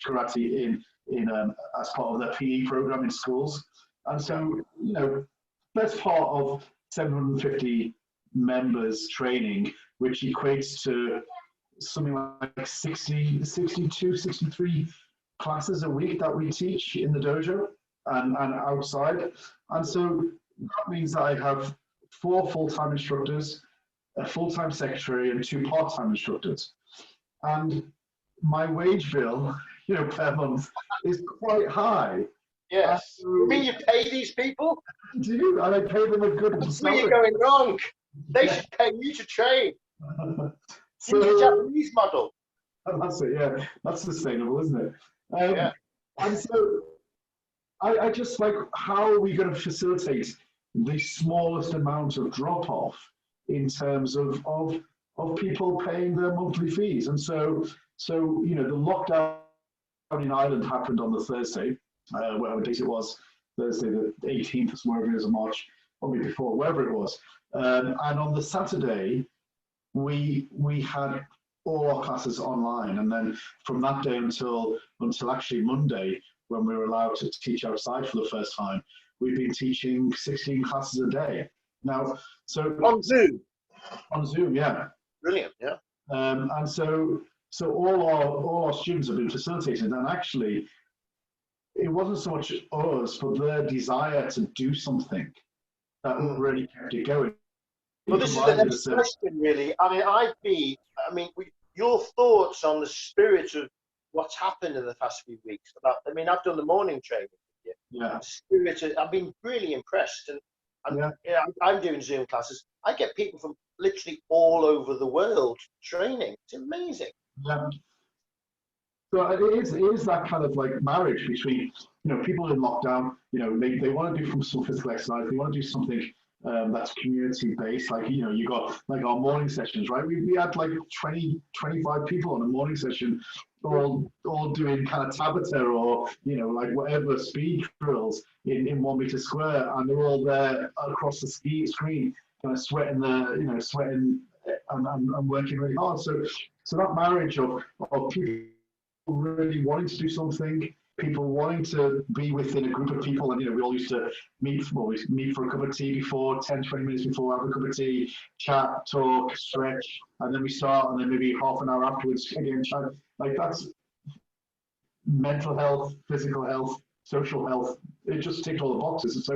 karate in as part of their PE program in schools. And so, you know, that's part of 750 members training, which equates to something like 62, 63 classes a week that we teach in the dojo and outside. And so that means that I have 4 full-time instructors, a full-time secretary, and 2 part-time instructors. And my wage bill, you know, per month is quite high. Yes. You mean you pay these people? I do, and I pay them a good salary. You're going wrong. They should pay you to train. So, in the Japanese model. That's it, yeah. That's sustainable, isn't it? And so I just like, how are we going to facilitate the smallest amount of drop-off in terms of people paying their monthly fees? And so you know, the lockdown in Ireland happened on the Thursday, whatever date it was, Thursday the 18th or whatever it is of March. probably before, wherever it was. And on the Saturday, we had all our classes online, and then from that day until actually Monday, when we were allowed to teach outside for the first time, we've been teaching 16 classes a day. Now, so on Zoom. On Zoom, yeah. Brilliant, yeah. And so all our students have been facilitated, and actually, it wasn't so much us, but their desire to do something that really kept it going. Well, this is the next question, really. I mean, your thoughts on the spirit of what's happened in the past few weeks. I've done the morning training. Yeah. The spirit I've been really impressed, and I'm doing Zoom classes. I get people from literally all over the world training. It's amazing. Yeah. So it is that kind of like marriage between, people in lockdown, they want to do some physical exercise, they want to do something that's community based, like, you got like our morning sessions, right? We had like 20, 25 people on a morning session, all doing kind of Tabata or, like whatever speed drills in 1 meter square, and they're all there across the screen, kind of sweating and working really hard. So that marriage of people really wanting to do something, people wanting to be within a group of people, and we all used to meet for a cup of tea before, 10, 20 minutes before, have a cup of tea, chat, talk, stretch, and then we start, and then maybe half an hour afterwards again chat. Like, that's mental health, physical health, social health. It just ticked all the boxes.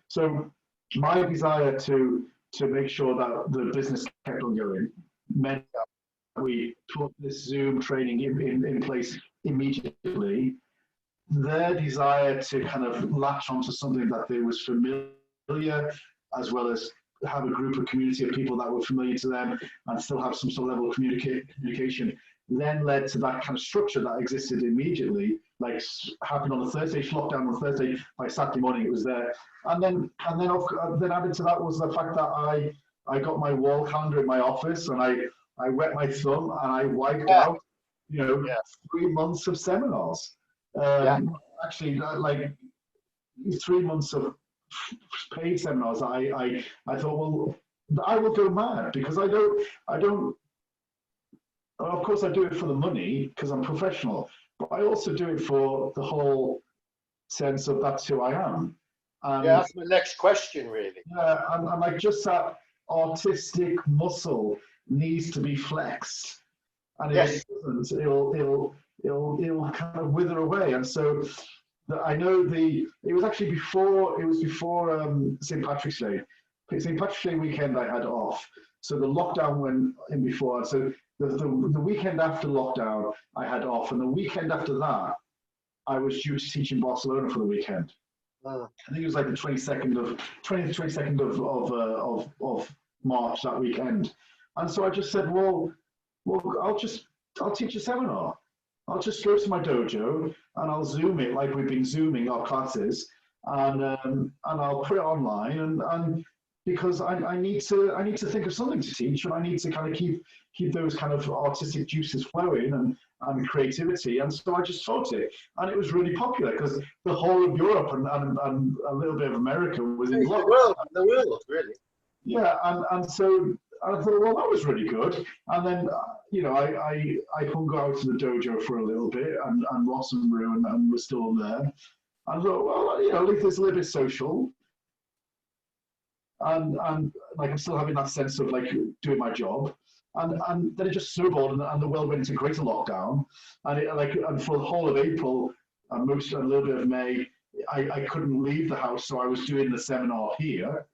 So my desire to make sure that the business kept on going meant that we put this Zoom training in place immediately. Their desire to kind of latch onto something that they was familiar, as well as have a group of community of people that were familiar to them and still have some sort of level of communication, then led to that kind of structure that existed immediately, like happened on a Thursday, lockdown on Thursday, by Saturday morning it was there. And then added to that was the fact that I got my wall calendar in my office, and I wet my thumb and I wiped out, 3 months of seminars. Actually, like 3 months of paid seminars. I thought, well, I will go mad, because I don't. Of course, I do it for the money because I'm professional, but I also do it for the whole sense of that's who I am. And, that's my next question, really. Yeah, and like, just that artistic muscle needs to be flexed, and if it doesn't, it'll kind of wither away. And so I know it was before St. Patrick's Day. St. Patrick's Day weekend I had off, so the lockdown went in before. So the weekend after lockdown I had off, and the weekend after that I was due to teach in Barcelona for the weekend. I think it was like the 22nd of March, that weekend. And so I just said, well, I'll teach a seminar. I'll just go to my dojo and I'll Zoom it like we've been Zooming our classes, and I'll put it online, and because I need to think of something to teach, and I need to kind of keep those kind of artistic juices flowing and creativity. And so I just taught it, and it was really popular because the whole of Europe and a little bit of America was in the world, really. Yeah, and so I thought, well, that was really good. And then, I hung out to the dojo for a little bit, and Ross and Rue and was still there. And I thought, well, at least it's a little bit social. And like, I'm still having that sense of like doing my job. And then it just snowballed, and the world went into greater lockdown. And for the whole of April and a little bit of May, I couldn't leave the house, so I was doing the seminar here.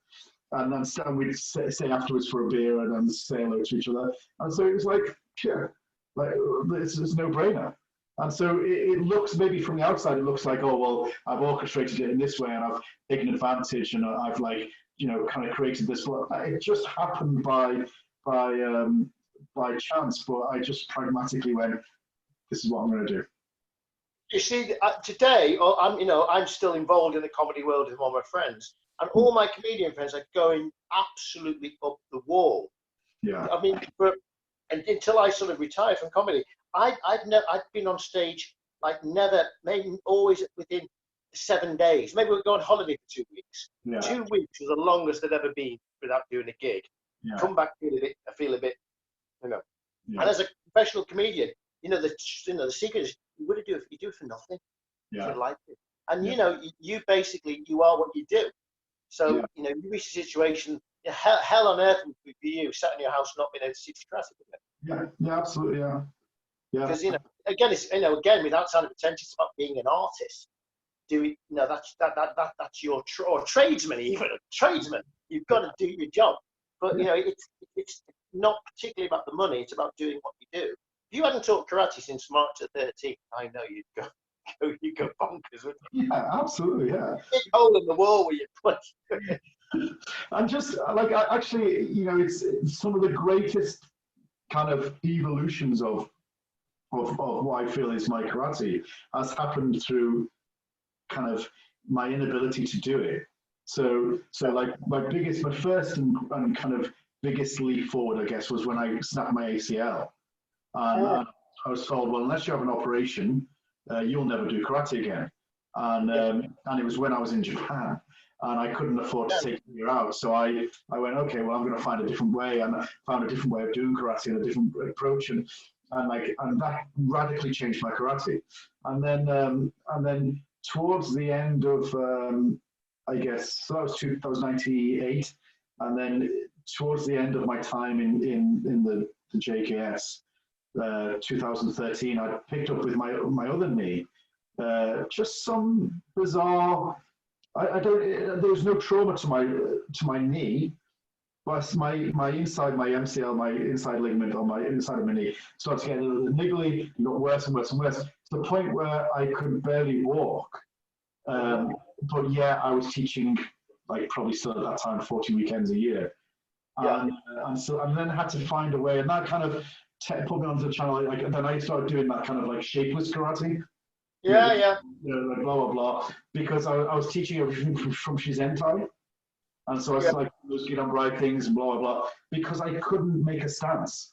And then we'd stay afterwards for a beer and then say hello to each other. And so it was like, it's a no-brainer. And so it looks, maybe from the outside, it looks like, oh, well, I've orchestrated it in this way, and I've taken advantage, and I've kind of created this. It just happened by chance, but I just pragmatically went, this is what I'm going to do. You see, today, I'm still involved in the comedy world with all my friends. And all my comedian friends are going absolutely up the wall. Yeah. I mean, until I sort of retired from comedy, I'd been on stage maybe always within 7 days. Maybe we'd go on holiday for 2 weeks. Yeah. 2 weeks was the longest I'd ever been without doing a gig. Yeah. Come back, I feel a bit, you know. Yeah. And as a professional comedian, the secret is you do it for nothing. Yeah. You like it, and Yeah. you basically you are what you do. So Yeah. you reach a situation, hell on earth would be for you, sat in your house not being able to see traffic. Yeah. Yeah. Absolutely. Yeah. Yeah. Because again, it's again without sounding pretentious, about being an artist. That's your or tradesman, even a tradesman. You've got to do your job, but it's not particularly about the money. It's about doing what you do. If you hadn't taught karate since March the 13th, I know you'd go bonkers. Wouldn't you? Yeah. Absolutely. Yeah. Big hole in the wall where you put. And just like actually, it's some of the greatest kind of evolutions of what I feel is my karate has happened through kind of my inability to do it. So like my first and kind of biggest leap forward, I guess, was when I snapped my ACL. And I was told, well, unless you have an operation, you'll never do karate again. And it was when I was in Japan, and I couldn't afford to take a year out. So I went, okay, well, I'm going to find a different way, and I found a different way of doing karate and a different approach, and that radically changed my karate. And then towards the end of, I guess, so that was 98, and then towards the end of my time in the JKS, 2013, I picked up with my other knee, just some bizarre. There was no trauma to my knee, but my inside, my MCL, my inside ligament on my inside of my knee started to get a little niggly. It got worse and worse and worse, to the point where I could barely walk. But yeah, I was teaching, like, probably still at that time 40 weekends a year, and then had to find a way, and that kind of put me onto the channel. Like, then I started doing that kind of like shapeless karate. Like blah blah blah, because I was teaching everything from Shizentai, and so I was get on right things and blah blah blah, because I couldn't make a stance.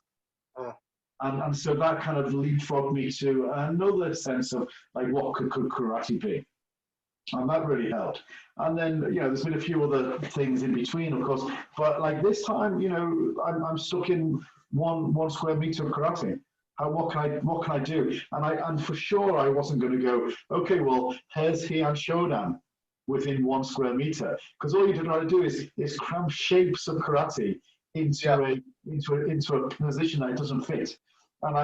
And so that kind of leapfrogged me to another sense of like, what could karate be? And that really helped. And then, there's been a few other things in between, of course, but like this time, I'm stuck in one square meter of karate. What can I do? And for sure I wasn't going to go, okay, well, here's Heian Shodan within 1 square meter, because all you know how to do is cram shapes of karate into a position that it doesn't fit. And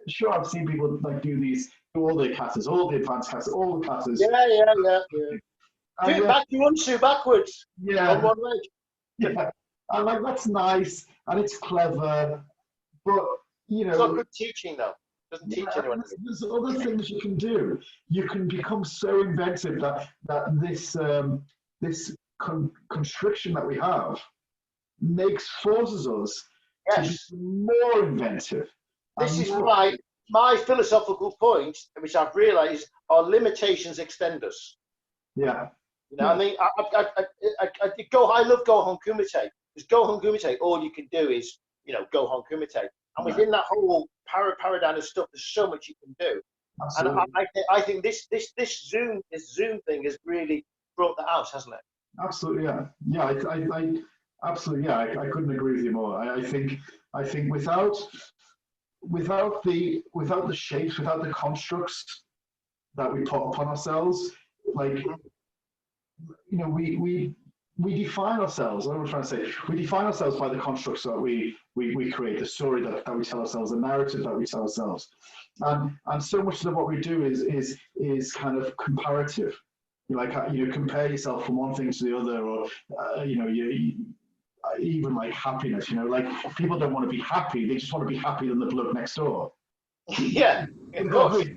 sure, I've seen people like do all the katas, all the advanced katas, all the katas. Do it back, you unsue backwards. On one leg. Yeah, and like that's nice and it's clever, but it's not good teaching though. It doesn't teach anyone. There's other things you can do. You can become so inventive that this constriction that we have forces us to be more inventive. This is why my philosophical point, which I've realised, are limitations extend us. Yeah. I mean, I love Gohon Kumite, because Gohon Kumite, all you can do is, Gohon Kumite. And within that whole paradigm of stuff, there's so much you can do. Absolutely. And I think this Zoom thing has really brought that out, hasn't it? Absolutely, yeah. Yeah, I absolutely, yeah. I couldn't agree with you more. I think without the shapes, without the constructs that we put upon ourselves, like, we define ourselves. What I'm trying to say, we define ourselves by the constructs that we create, the story that we tell ourselves, the narrative that we tell ourselves, and so much of what we do is kind of comparative. Like, compare yourself from one thing to the other, or even like happiness. Like, people don't want to be happy; they just want to be happier than the bloke next door. Yeah, of course.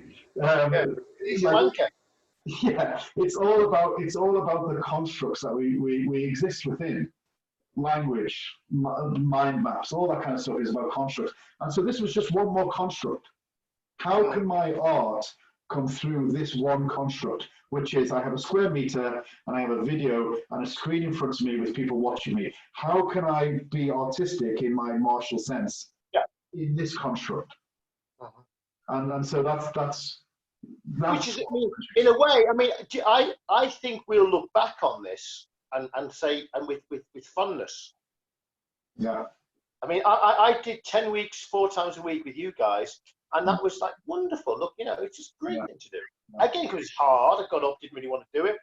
Yeah, it's all about the constructs that we exist within. Language, mind maps, all that kind of stuff is about constructs. And so this was just one more construct. How can my art come through this one construct, which is I have a square meter and I have a video and a screen in front of me with people watching me? How can I be artistic in my martial sense in this construct? And so that's Which is, I mean, in a way, I mean, I think we'll look back on this and say, and with fondness. Yeah. I mean, I did 10 weeks, 4 times a week with you guys, and that was like wonderful. Look, you know, it's just a great thing to do. Again, because it's hard. I got up, didn't really want to do it.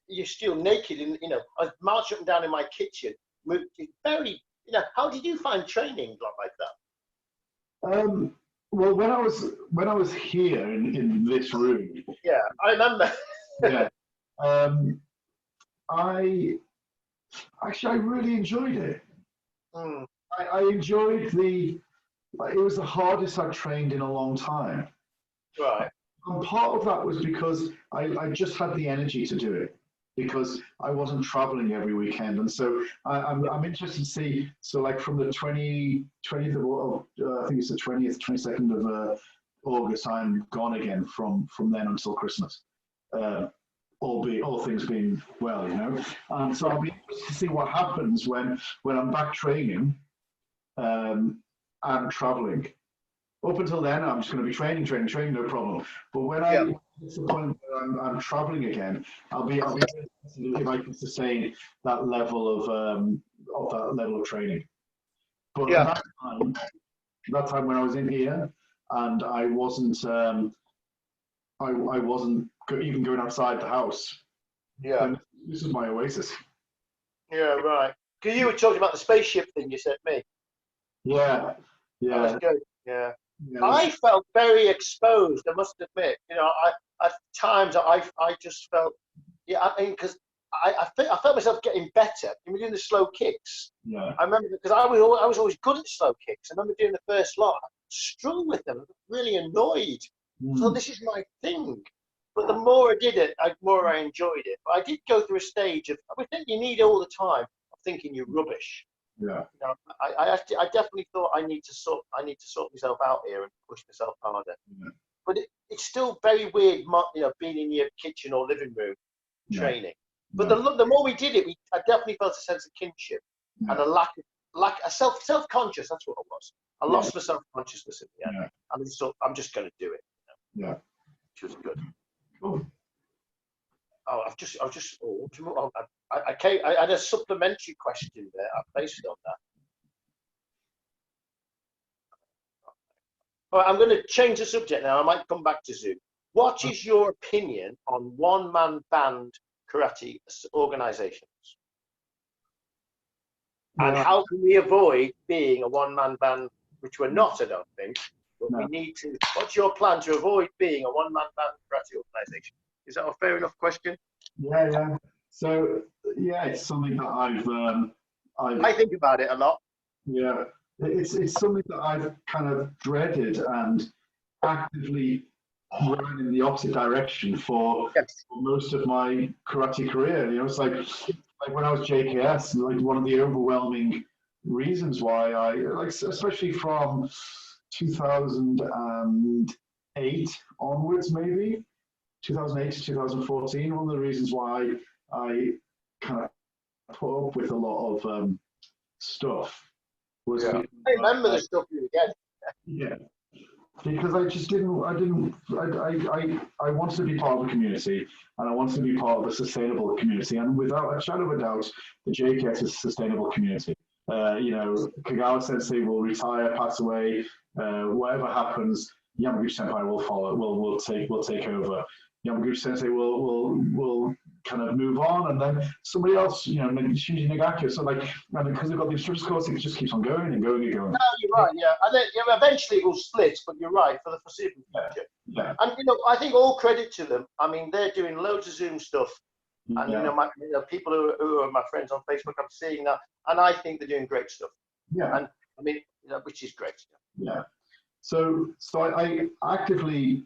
You're still naked, and you know, I was marching up and down in my kitchen. Very, you know, how did you find training like that? Well, when I was here in this room. Yeah, I remember. Yeah. I really enjoyed it. I enjoyed it was the hardest I've trained in a long time. Right. And part of that was because I just had the energy to do it, because I wasn't traveling every weekend. And so I'm interested to see, so like from the 20th of, I think it's the 20th, 22nd of August, I'm gone again from then until Christmas. All things being well, you know. And so I'll be interested to see what happens when I'm back training and traveling. Up until then, I'm just going to be training, no problem. But when I get to the point where I'm traveling again, I'll be interested if I can sustain that level of training. But that time when I was in here, and I wasn't even going outside the house. Yeah. This is my oasis. Yeah, right. Because you were talking about the spaceship thing you sent me. Yeah. That was good. Yeah. I felt very exposed, I must admit. You know, at times I just felt, I mean, because I felt myself getting better. You were doing the slow kicks. Yeah. I remember, because I was always good at slow kicks. I remember doing the first lot, I struggled with them, really annoyed. So this is my thing. But the more I did it, the more I enjoyed it. But I did go through a stage of, I think you need all the time of thinking you're rubbish. Yeah. You know, I definitely thought I need to sort myself out here and push myself harder. Yeah. But it's still very weird, you know, being in your kitchen or living room training. But the more we did it, I definitely felt a sense of kinship and a lack of self-conscious. That's what it was. I lost my self-consciousness in the end. I mean, so I'm just going to do it. You know? Yeah. Which was good. Cool. Oh, I had a supplementary question there based on that. All right, I'm going to change the subject now. I might come back to Zoom. What is your opinion on one-man band karate organizations? And how can we avoid being a one-man band, which we're not, I don't think, but we need to. What's your plan to avoid being a one-man band karate organization? Is that a fair enough question? Yeah. So it's something that I think about it a lot. Yeah, it's something that I've kind of dreaded and actively ran in the opposite direction for most of my karate career. You know, it's like when I was JKS, like one of the overwhelming reasons why I like, especially from 2008 onwards, maybe 2008 to 2014, one of the reasons why I kind of put up with a lot of stuff was I remember the stuff you were getting. Yeah, because I just I wanted to be part of the community, and I wanted to be part of a sustainable community, and without a shadow of a doubt, the JKS is a sustainable community. You know, Kagawa Sensei will retire, pass away, whatever happens, Yamaguchi Senpai will follow. Will take over. Yamaguchi Sensei will kind of move on, and then somebody else, you know, Shinji Nagaki. So like, and because they've got the instructors course, it just keeps on going and going and going. No, you're right. Yeah, and then eventually it will split. But you're right, for the foreseeable future. Yeah. And you know, I think all credit to them. I mean, they're doing loads of Zoom stuff, and you know, people who are my friends on Facebook, I'm seeing that, and I think they're doing great stuff. Yeah. And I mean, you know, which is great. Yeah. So I actively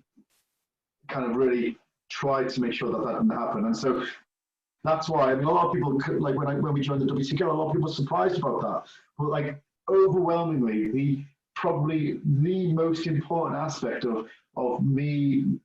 kind of really tried to make sure that didn't happen, and so that's why, I mean, a lot of people, like when we joined the WCK, a lot of people were surprised about that, but like overwhelmingly, probably the most important aspect of me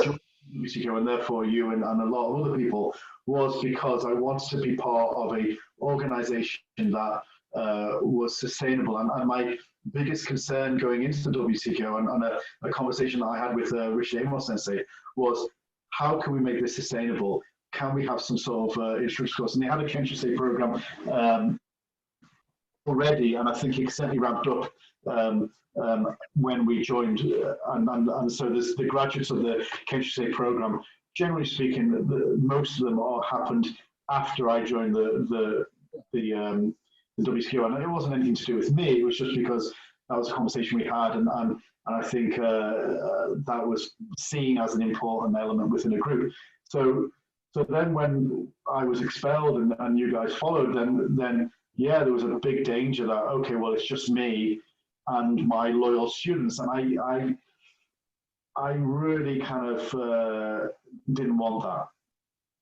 joining the WCK, and therefore you and a lot of other people, was because I wanted to be part of a organization that was sustainable. And my biggest concern going into the WTKO and a conversation that I had with Richard Amos Sensei was, how can we make this sustainable? Can we have some sort of instructor course? And they had a Kenshusei program already, and I think it certainly ramped up when we joined. And so there's the graduates of the Kenshusei program. Generally speaking, most of them all happened after I joined the WTO, and it wasn't anything to do with me. It was just because that was a conversation we had, and I think that was seen as an important element within a group. So then when I was expelled and you guys followed, then yeah, there was a big danger that, okay, well, it's just me and my loyal students, and I really kind of didn't want that.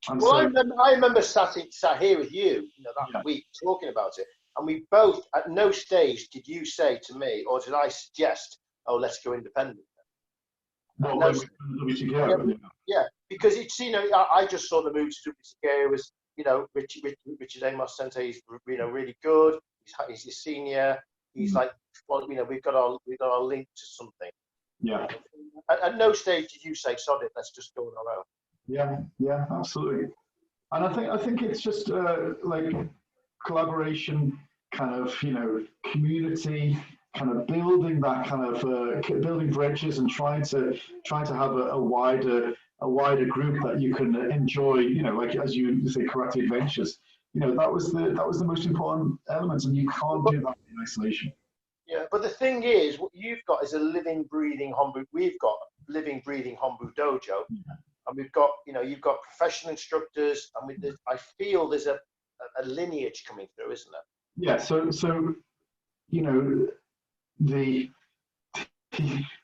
And well, so, I remember sat here with you, that week talking about it, and we both, at no stage did you say to me, or did I suggest, oh, let's go independent. Yeah, because it's, I just saw the move to WTKO was, Richard Amos Sensei is, really good. He's a senior. He's like, well, we've got our link to something. Yeah. At no stage did you say, sod it, let's just go on our own. Yeah, absolutely. And I think it's just like collaboration, kind of, community, kind of building that kind of building bridges and trying to have a wider group that you can enjoy, like as you say, karate adventures. That was the most important element, and you can't do that in isolation. Yeah, but the thing is, what you've got is a living, breathing Hombu. We've got living, breathing Hombu dojo, and we've got, you've got professional instructors, and I feel there's a lineage coming through, isn't there? Yeah. So the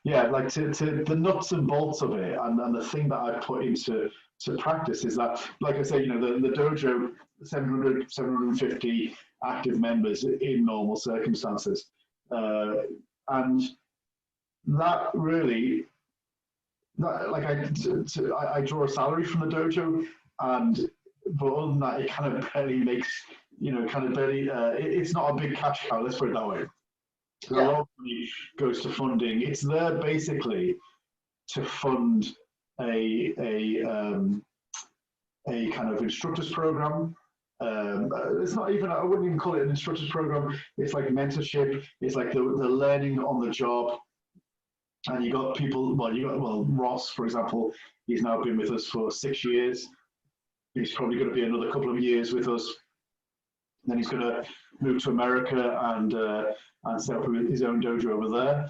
like to the nuts and bolts of it, and the thing that I put into practice is that, like I say, the dojo, 700, 750 active members in normal circumstances. And that really, like I draw a salary from the dojo, but other than that, it kind of barely makes, it's not a big cash cow, let's put it that way. So a lot of money goes to funding. It's there basically to fund a kind of instructors program. It's not even, I wouldn't even call it an instructors program. It's like mentorship. It's like the learning on the job. And you got people, Ross, for example, he's now been with us for 6 years. He's probably going to be another couple of years with us. Then he's going to move to America and set up his own dojo over there.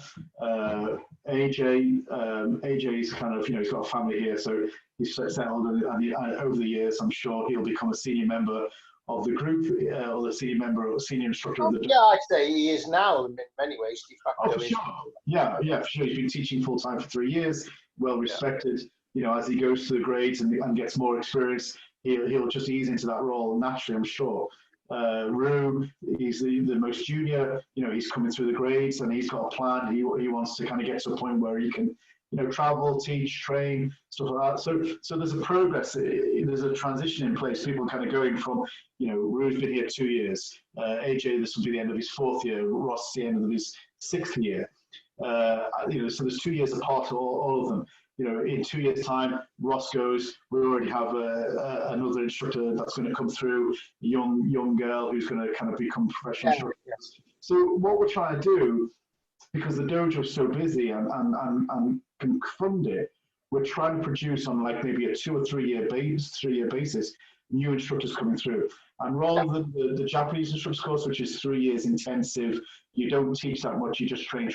AJ's kind of, he's got a family here, so he's settled, and over the years, I'm sure he'll become a senior member of the group, or the senior member or senior instructor of the dojo. Yeah, I'd say he is now in many ways. De facto, for sure. Yeah, for sure. He's been teaching full time for 3 years, well respected. As he goes through the grades and gets more experience, he'll just ease into that role naturally, I'm sure. Rue, he's the most junior, he's coming through the grades, and he's got a plan. He wants to kind of get to a point where he can, travel, teach, train, stuff like that. So there's a progress, there's a transition in place. People kind of going from, Rue's been here 2 years, AJ, this will be the end of his 4th year, Ross, the end of his 6th year. So there's 2 years apart, all of them. In 2 years' time, Ross goes, we already have another instructor that's going to come through, a young girl who's going to kind of become professional instructor. Yeah. So what we're trying to do, because the dojo is so busy and can fund it, we're trying to produce on like maybe a 2 or 3 year basis, new instructors coming through. And rather than the Japanese instructors course, which is 3 years intensive, you don't teach that much, you just train.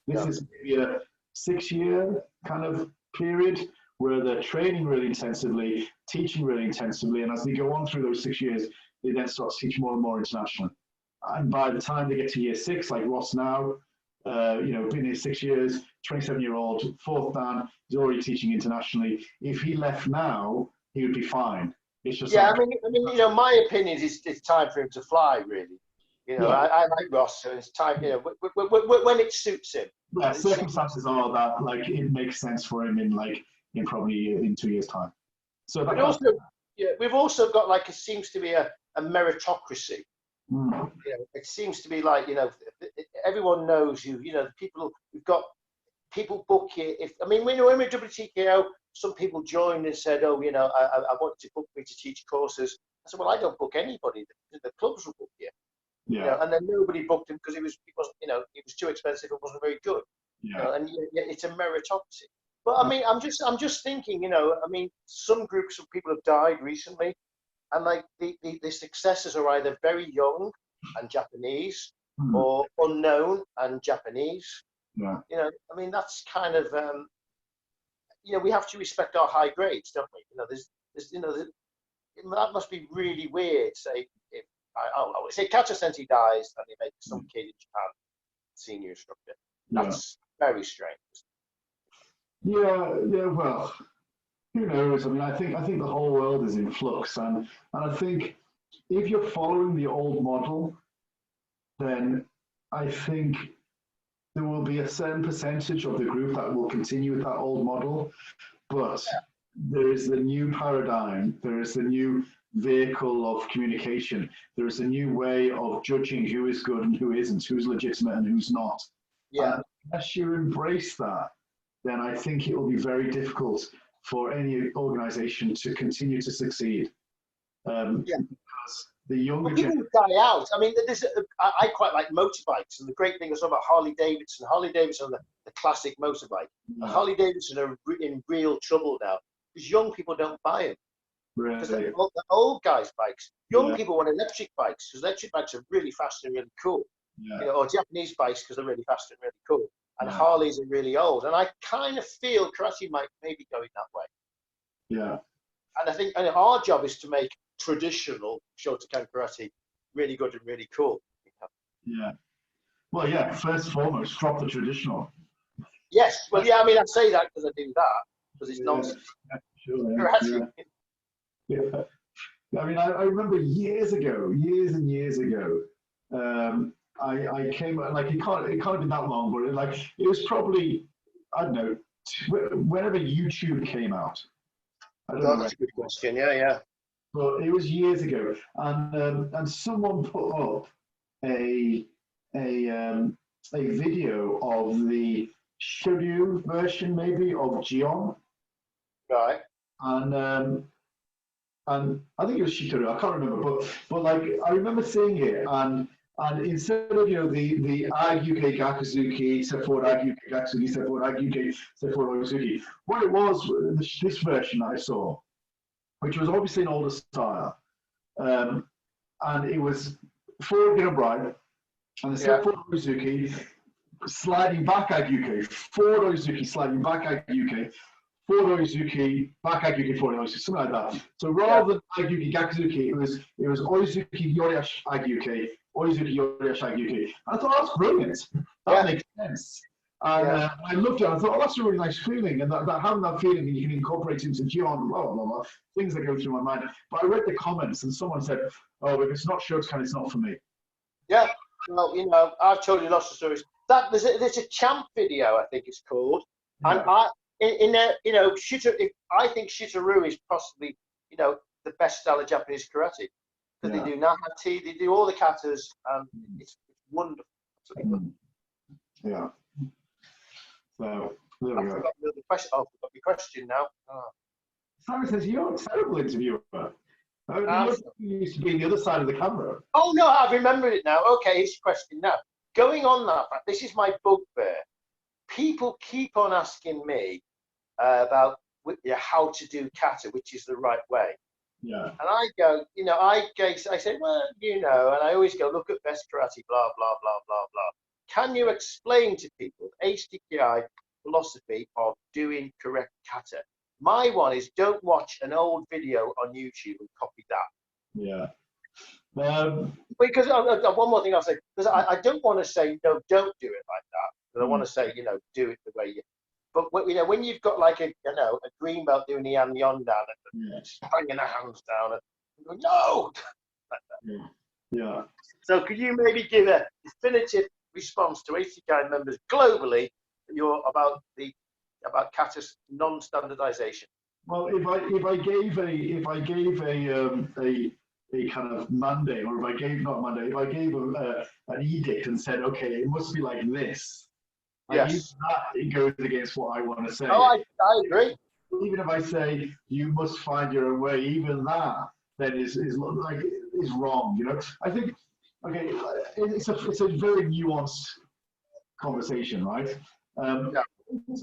This is maybe a 6-year kind of period where they're training really intensively, teaching really intensively, and as they go on through those 6 years, they then start to teach more and more internationally. And by the time they get to year 6, like Ross now, been here 6 years, 27-year-old, 4th dan, he's already teaching internationally. If he left now, he would be fine. It's just I mean, my opinion is it's time for him to fly, really. I like Ross, so it's time, when it suits him. Yeah, circumstances are that, like, it makes sense for him in probably in 2 years' time. So we've also got, like, it seems to be a meritocracy. Mm. It seems to be like, everyone knows you. The people we've got. People book you. When we're WTKO, some people joined and said, "Oh, I want you to book me to teach courses." I said, "Well, I don't book anybody. The clubs will book you." Yeah. And then nobody booked him because it wasn't, it was too expensive. It wasn't very good. Yeah. And it's a meritocracy. But I'm just thinking, some groups of people have died recently, and like the successors are either very young and Japanese, or unknown and Japanese. Yeah. That's kind of, we have to respect our high grades, don't we? That must be really weird. Say, if say Kata Sensei dies and they make some kid in Japan senior instructor. That's very strange. Yeah. Well, who knows? I think the whole world is in flux, and I think if you're following the old model, then I think there will be a certain percentage of the group that will continue with that old model, but there is the new paradigm, there is the new vehicle of communication, there is a new way of judging who is good and who isn't, who's legitimate and who's not. Yeah. And unless you embrace that, then I think it will be very difficult for any organization to continue to succeed. Because the younger people die out. I quite like motorbikes, and the great thing is about Harley Davidson. Harley Davidson are the classic motorbike. Harley Davidson are in real trouble now because young people don't buy them. Because they're old guys' bikes. Young people want electric bikes because electric bikes are really fast and really cool. Or Japanese bikes because they're really fast and really cool. And Harleys are really old. And I kind of feel karate might maybe going that way. Yeah. And I think our job is to make traditional Shotokan karate really good and really cool. Yeah. Well, yeah, first and foremost, drop the traditional. Yes. Well, yeah, I say that because I do that, because it's nonsense. Yeah. I remember years and years ago, I came, like, it can't have been that long, but it was probably, I don't know, whenever YouTube came out. I don't know. That's a good question. Yeah. But it was years ago, and someone put up a video of the Shiryu version, maybe, of Gion. Right. And I think it was Shikaru, I can't remember, but like I remember seeing it, and instead of the Agyuke Gakuzuki, step forward Agyuke Gakuzuki, step forward Agyuke, step forward Ozuki, what it was, this version that I saw, which was obviously an older style, and it was forward in a bride, and the step forward Ozuki, sliding back Agyuke, forward Ozuki, sliding back Agyuke, forward Ozuki, back Agyuke, forward Ozuki, something like that. So rather than Agyuke Gakuzuki, it was Ozuki Yoriash Agyuke, Ozuki Yoriash Agyuke. And I thought, that's brilliant. That makes sense. And I looked at it and I thought, oh, that's a really nice feeling. And that having that feeling, and you can incorporate it into Gion, blah, blah, blah, things that go through my mind. But I read the comments and someone said, oh, if it's not Shotokan, it's not for me. Yeah. Well, I've told you lots of stories. There's a champ video, I think it's called. And I think Shitaru is possibly, the best style of Japanese karate. Because they do Nahati, they do all the katas, and it's wonderful. Yeah. So, there we go. I forgot the question now. Simon says, you're a terrible interviewer. You used to be on the other side of the camera. Oh, no, I've remembered it now. Okay, here's your question now. Going on that, this is my bugbear. People keep on asking me about how to do kata, which is the right way. Yeah. And I go, I say, well, and I always go, look at best karate, blah, blah, blah, blah, blah. Can you explain to people HDKI philosophy of doing correct kata? My one is don't watch an old video on YouTube and copy that. Yeah. Because one more thing I'll say, because I don't want to say, no, don't do it like that. But I want to say, do it the way you. But when you've got like a green belt doing the yan down and banging the hands down and going, no, like that. Yeah. So could you maybe give a definitive response to HDKI members globally about kata's non-standardization? Well, if I gave a kind of mandate, or if I gave not a mandate, if I gave an edict and said, okay, it must be like this, like even Yes. that, it goes against what I want to say. Oh, I agree. Even if I say you must find your own way, even that then is like is wrong. You know, I think okay, it's a very nuanced conversation, right? Yeah.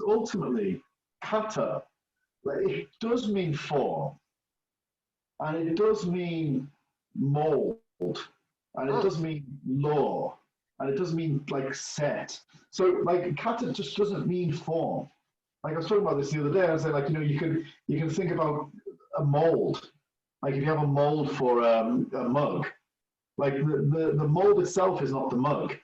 Ultimately, kata, like, it does mean form, and it does mean mold, and it does mean law, and it does mean like set. So like kata just doesn't mean form. Like I was talking about this the other day. I was saying, like, you know, you can think about a mold. Like if you have a mold for a mug, like the mold itself is not the mug.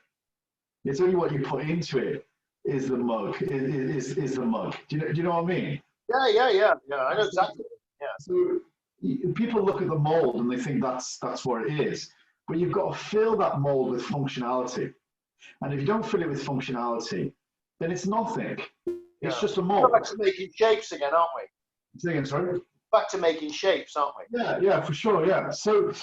It's only what you put into it is the mug. Is the mug. Do you know what I mean? Yeah. I know exactly. Yeah. So people look at the mold and they think that's what it is, but you've got to fill that mold with functionality. And if you don't fill it with functionality, then it's nothing. It's just a mold. We're back to making shapes again, aren't we? Say again, sorry. Back to making shapes, aren't we? Yeah, for sure. Yeah. So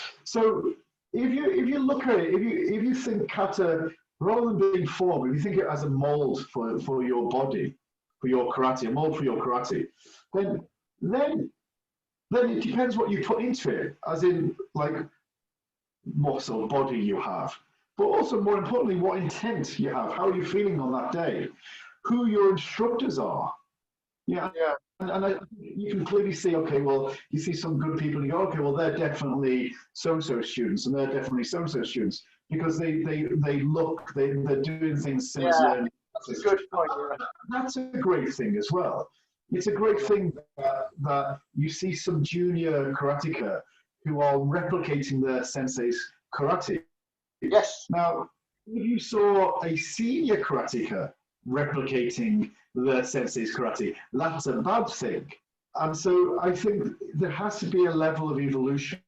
if you look at it, if you think kata, rather than being form, if you think it as a mold for your body, for your karate, a mold for your karate, then it depends what you put into it, as in like what sort of body you have, but also more importantly, what intent you have, how are you feeling on that day, who your instructors are. Yeah. And you can clearly see, okay, well, you see some good people, and you go, okay, well, they're definitely so-and-so students, and they're definitely so-and-so students, because they're doing things similar. Yeah, that's a good point. Yeah. That's a great thing as well. It's a great thing that you see some junior karateka who are replicating their sensei's karate. Yes. Now, if you saw a senior karateka replicating the sensei's karate, that's a bad thing. And so I think there has to be a level of evolution.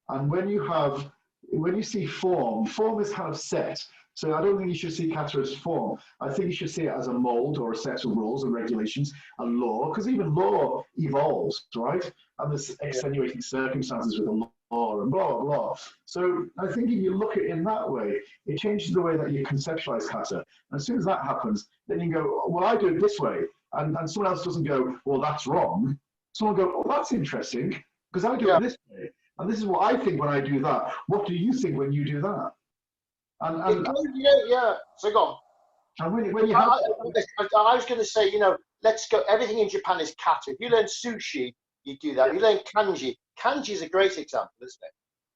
And when you see form is kind of set. So I don't think you should see kata as form. I think you should see it as a mold or a set of rules and regulations and law, because even law evolves, right? And there's extenuating circumstances with the law and blah, blah, blah. So I think if you look at it in that way, it changes the way that you conceptualize kata. And as soon as that happens, then you go, well, I do it this way. And someone else doesn't go, well, that's wrong. Someone will go, oh, that's interesting, because I do it this way. And this is what I think when I do that. What do you think when you do that? And So go on. And when you have I was going to say, let's go. Everything in Japan is kata. If you learn sushi, you do that. You learn kanji. Kanji is a great example, isn't it?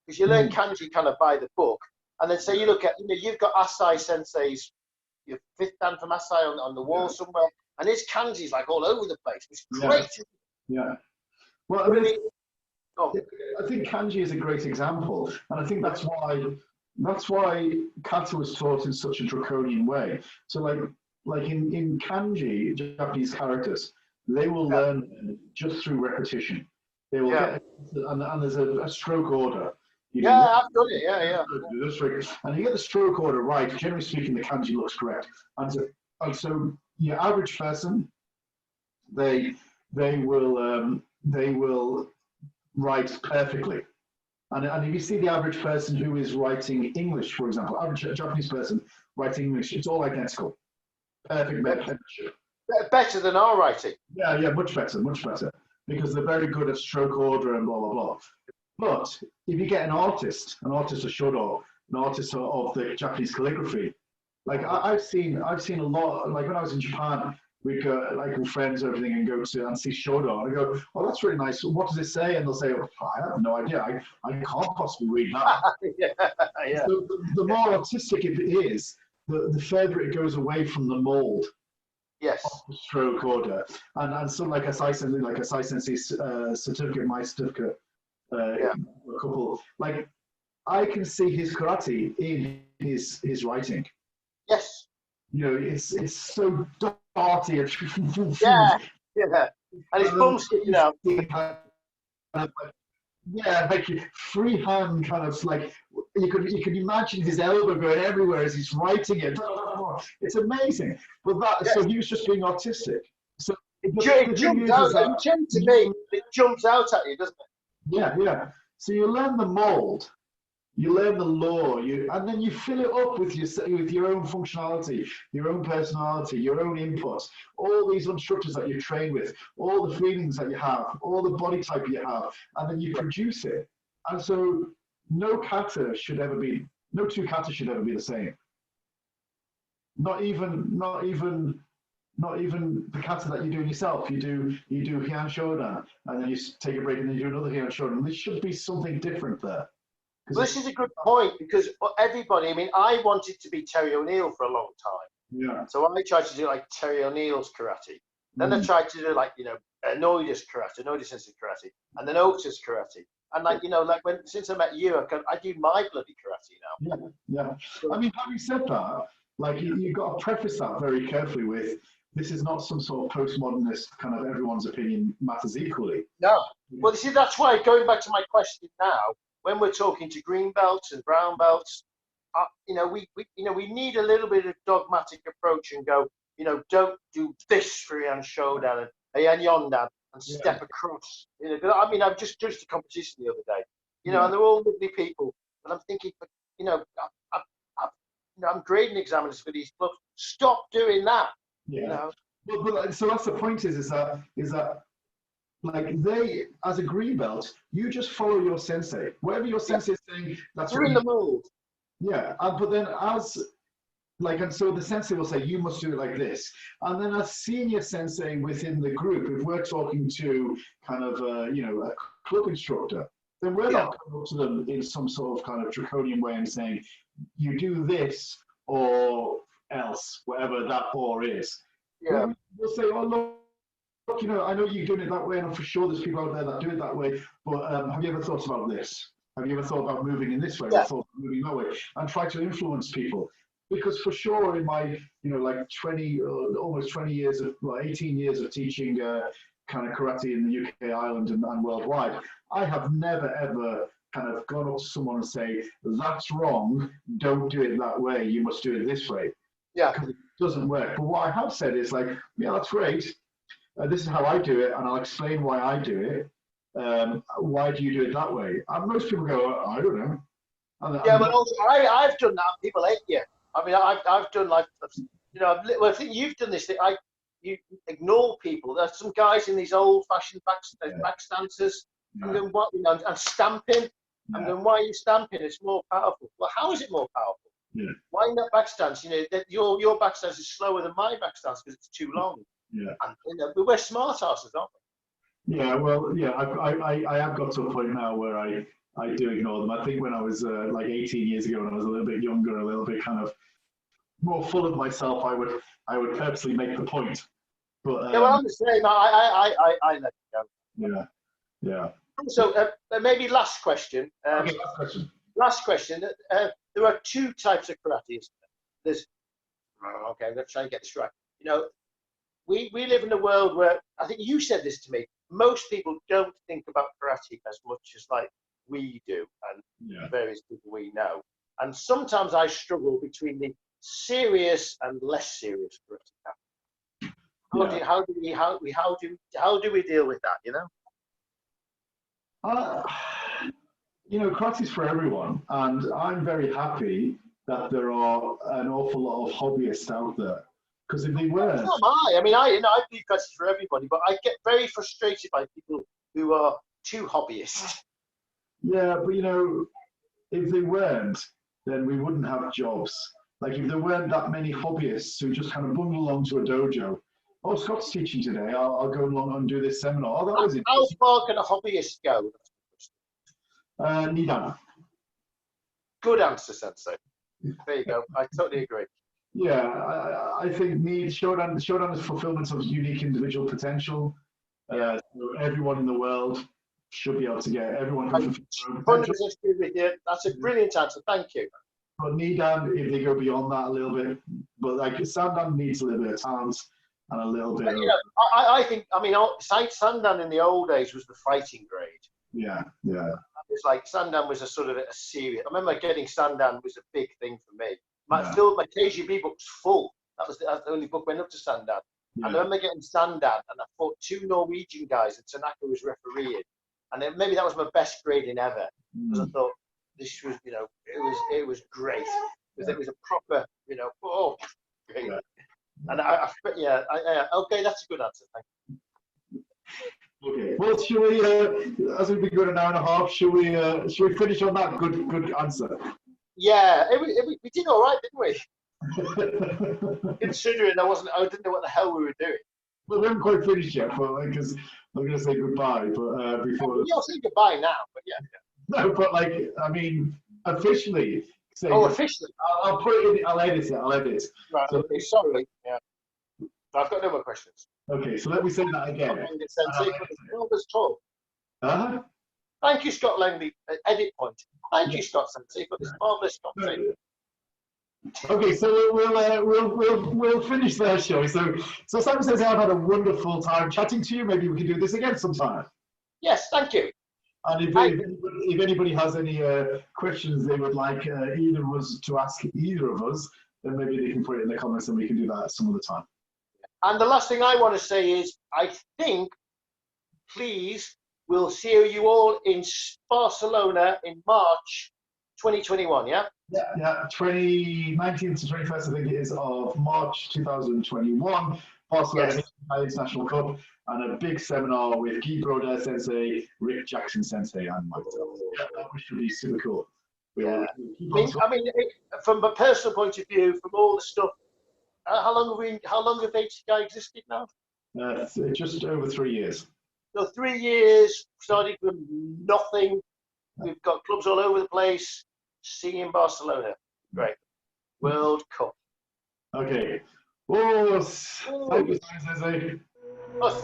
Because you learn kanji kind of by the book, and then say you look at, you've got Asai Sensei's, your fifth dan from Asai on the wall somewhere, and his kanji is like all over the place. It's great. Yeah. Well, I mean, I think kanji is a great example, and I think that's why kata was taught in such a draconian way. So like in kanji, Japanese characters, they will learn just through repetition. They will get, and there's a stroke order. I've done it. And you get the stroke order right. Generally speaking, the kanji looks correct. And so your average person, they will write perfectly. And if you see the average person who is writing English, for example, average Japanese person writing English, it's all identical. Perfect penmanship. Better than our writing. Yeah, much better. Because they're very good at stroke order and blah, blah, blah. But if you get an artist of shodo, an artist of the Japanese calligraphy, like I've seen a lot, like when I was in Japan, we go like with friends and everything and go to and see shodo, and I go, oh, that's really nice. What does it say? And they'll say, oh, I have no idea. I can't possibly read that. So the more artistic it is, the further it goes away from the mold. Yes. Of the stroke order, and so like Asai Sensei's certificate, my certificate, a couple. Like I can see his karate in his writing. Yes. It's so darty and and his bum sticking out. Like freehand kind of like you could imagine his elbow going everywhere as he's writing it. It's amazing. But so he was just being artistic. So it jumps out. To me, it jumps out at you, doesn't it? Yeah. So you learn the mold, you learn the law, and then you fill it up with your own functionality, your own personality, your own inputs, all these instructors that you train with, all the feelings that you have, all the body type you have, and then you produce it. And so no two kata should ever be the same. Not even the kata that you do yourself. You do Heian Shodan, and then you take a break and then you do another Heian Shodan. There should be something different there. Well, this is a good point, because everybody, I mean, I wanted to be Terry O'Neill for a long time. Yeah. So I tried to do like Terry O'Neill's karate. Then I tried to do like, Noida's karate, Noida Sensei karate, and then Ota's karate. And like, since I met you, I do my bloody karate now. Yeah. I mean, having said that, like you've got to preface that very carefully with, this is not some sort of postmodernist kind of everyone's opinion matters equally. No. Well, you see, that's why, going back to my question now, when we're talking to green belts and brown belts, we need a little bit of dogmatic approach and go, don't do this for Heian Shodan and Heian Yondan and step across. I mean, I've just judged a competition the other day, and they're all lovely people, but I'm thinking, I'm grading examiners for these clubs. Stop doing that. Yeah. But so that's the point. Is that like they, as a green belt, you just follow your sensei. Whatever your sensei is saying, that's you're in the mold. Yeah, but then and so the sensei will say, you must do it like this. And then a senior sensei within the group, if we're talking to kind of, a club instructor, then we're not coming up to them in some sort of kind of draconian way and saying, you do this or else, whatever that or is. Yeah. We'll say, oh, look, I know you're doing it that way, and I'm for sure there's people out there that do it that way, but have you ever thought about this? Have you ever thought about moving in this way or thought about moving that way? And try to influence people. Because for sure in my, almost 20 years of, 18 years of teaching kind of karate in the UK, Ireland and worldwide, I have never ever kind of gone up to someone and say, that's wrong, don't do it that way, you must do it this way. Yeah. Because it doesn't work. But what I have said is like, yeah, that's great. This is how I do it, and I'll explain why I do it. Why do you do it that way? And most people go, I don't know. But also I've done that. People hate you. I mean, I've done like, I think you've done this thing. You ignore people. There's some guys in these old-fashioned back stances, and stamping. And then why are you stamping? It's more powerful. Well, how is it more powerful? Yeah. Why not back stance? Your back stance is slower than my back stance because it's too long. Yeah. And we're smart asses, aren't we? Yeah. Well, yeah. I have got to a point now where I do ignore them. I think when I was like 18 years ago, when I was a little bit younger, a little bit kind of more full of myself, I would purposely make the point. But well, I'm the same. I let you go. Yeah. So maybe last question. Okay, last question. There are two types of karate. There's I'm going to try and get this right. We live in a world where, I think you said this to me, most people don't think about karate as much as like we do and various people we know. And sometimes I struggle between the serious and less serious karate. How do we deal with that, Karate's for everyone, and I'm very happy that there are an awful lot of hobbyists out there. Because if they weren't, so am I. I mean, I believe karate for everybody, but I get very frustrated by people who are too hobbyist. Yeah, but if they weren't, then we wouldn't have jobs. Like if there weren't that many hobbyists who just kind of bundle along to a dojo. Oh, Scott's teaching today. I'll go along and do this seminar. Oh, that was it. How far can a hobbyist go? Nidan. Good answer, Sensei. There you go. I totally agree. Yeah, I think Shodan is fulfillment of unique individual potential. So everyone in the world should be able to get everyone. 100% agree with you. That's a brilliant answer. Thank you. But Nidan, if they go beyond that a little bit, but like Sandan needs a little bit of talent and a little bit. I think Sandan in the old days was the fighting grade. Yeah. It's like Sandan was a sort of a serious. I remember getting Sandan was a big thing for me. My KGB book was full. That was the only book went up to Sandan. Yeah. And I remember getting Sandan, and I fought two Norwegian guys, and Tanaka was refereeing. And then maybe that was my best grading ever, because I Mm. thought this was, it was great. Because it was a proper, great. Yeah. And okay, that's a good answer. Thank you. Okay. Well, should we, as we've been going an hour and a half, should we finish on that good answer? Yeah, we did all right, didn't we? Considering I didn't know what the hell we were doing. Well, we haven't quite finished yet, because I'm going to say goodbye. But before You'll say goodbye now, but yeah. no, but like I mean, officially. Say Officially. I'll put it in. I'll edit it. Right. So, Okay, sorry. Yeah. I've got no more questions. okay, so let me say that again. Uh-huh. Thank you, Scott Langley. Edit point. Thank you, Scott Sensei, for this marvelous conversation. Okay, so we'll finish there, shall we? So Simon says I've had a wonderful time chatting to you. Maybe we can do this again sometime. Yes, thank you. And if anybody has any questions they would like either of us to ask either of us, then maybe they can put it in the comments and we can do that some other time. And the last thing I want to say is, I think, please, we'll see you all in Barcelona in March 2021, yeah? Yeah, 19th to 21st, I think it is, of March 2021, Barcelona International Cup, and a big seminar with Guy Broder Sensei, Rick Jackson Sensei, and myself. Yeah, that should be super cool. I mean, from a personal point of view, from all the stuff, how long have HDKI existed now? Just over 3 years. So 3 years, starting from nothing. We've got clubs all over the place. See you in Barcelona. Great. World Cup. Okay. Oh, thank you, Sensei. Us.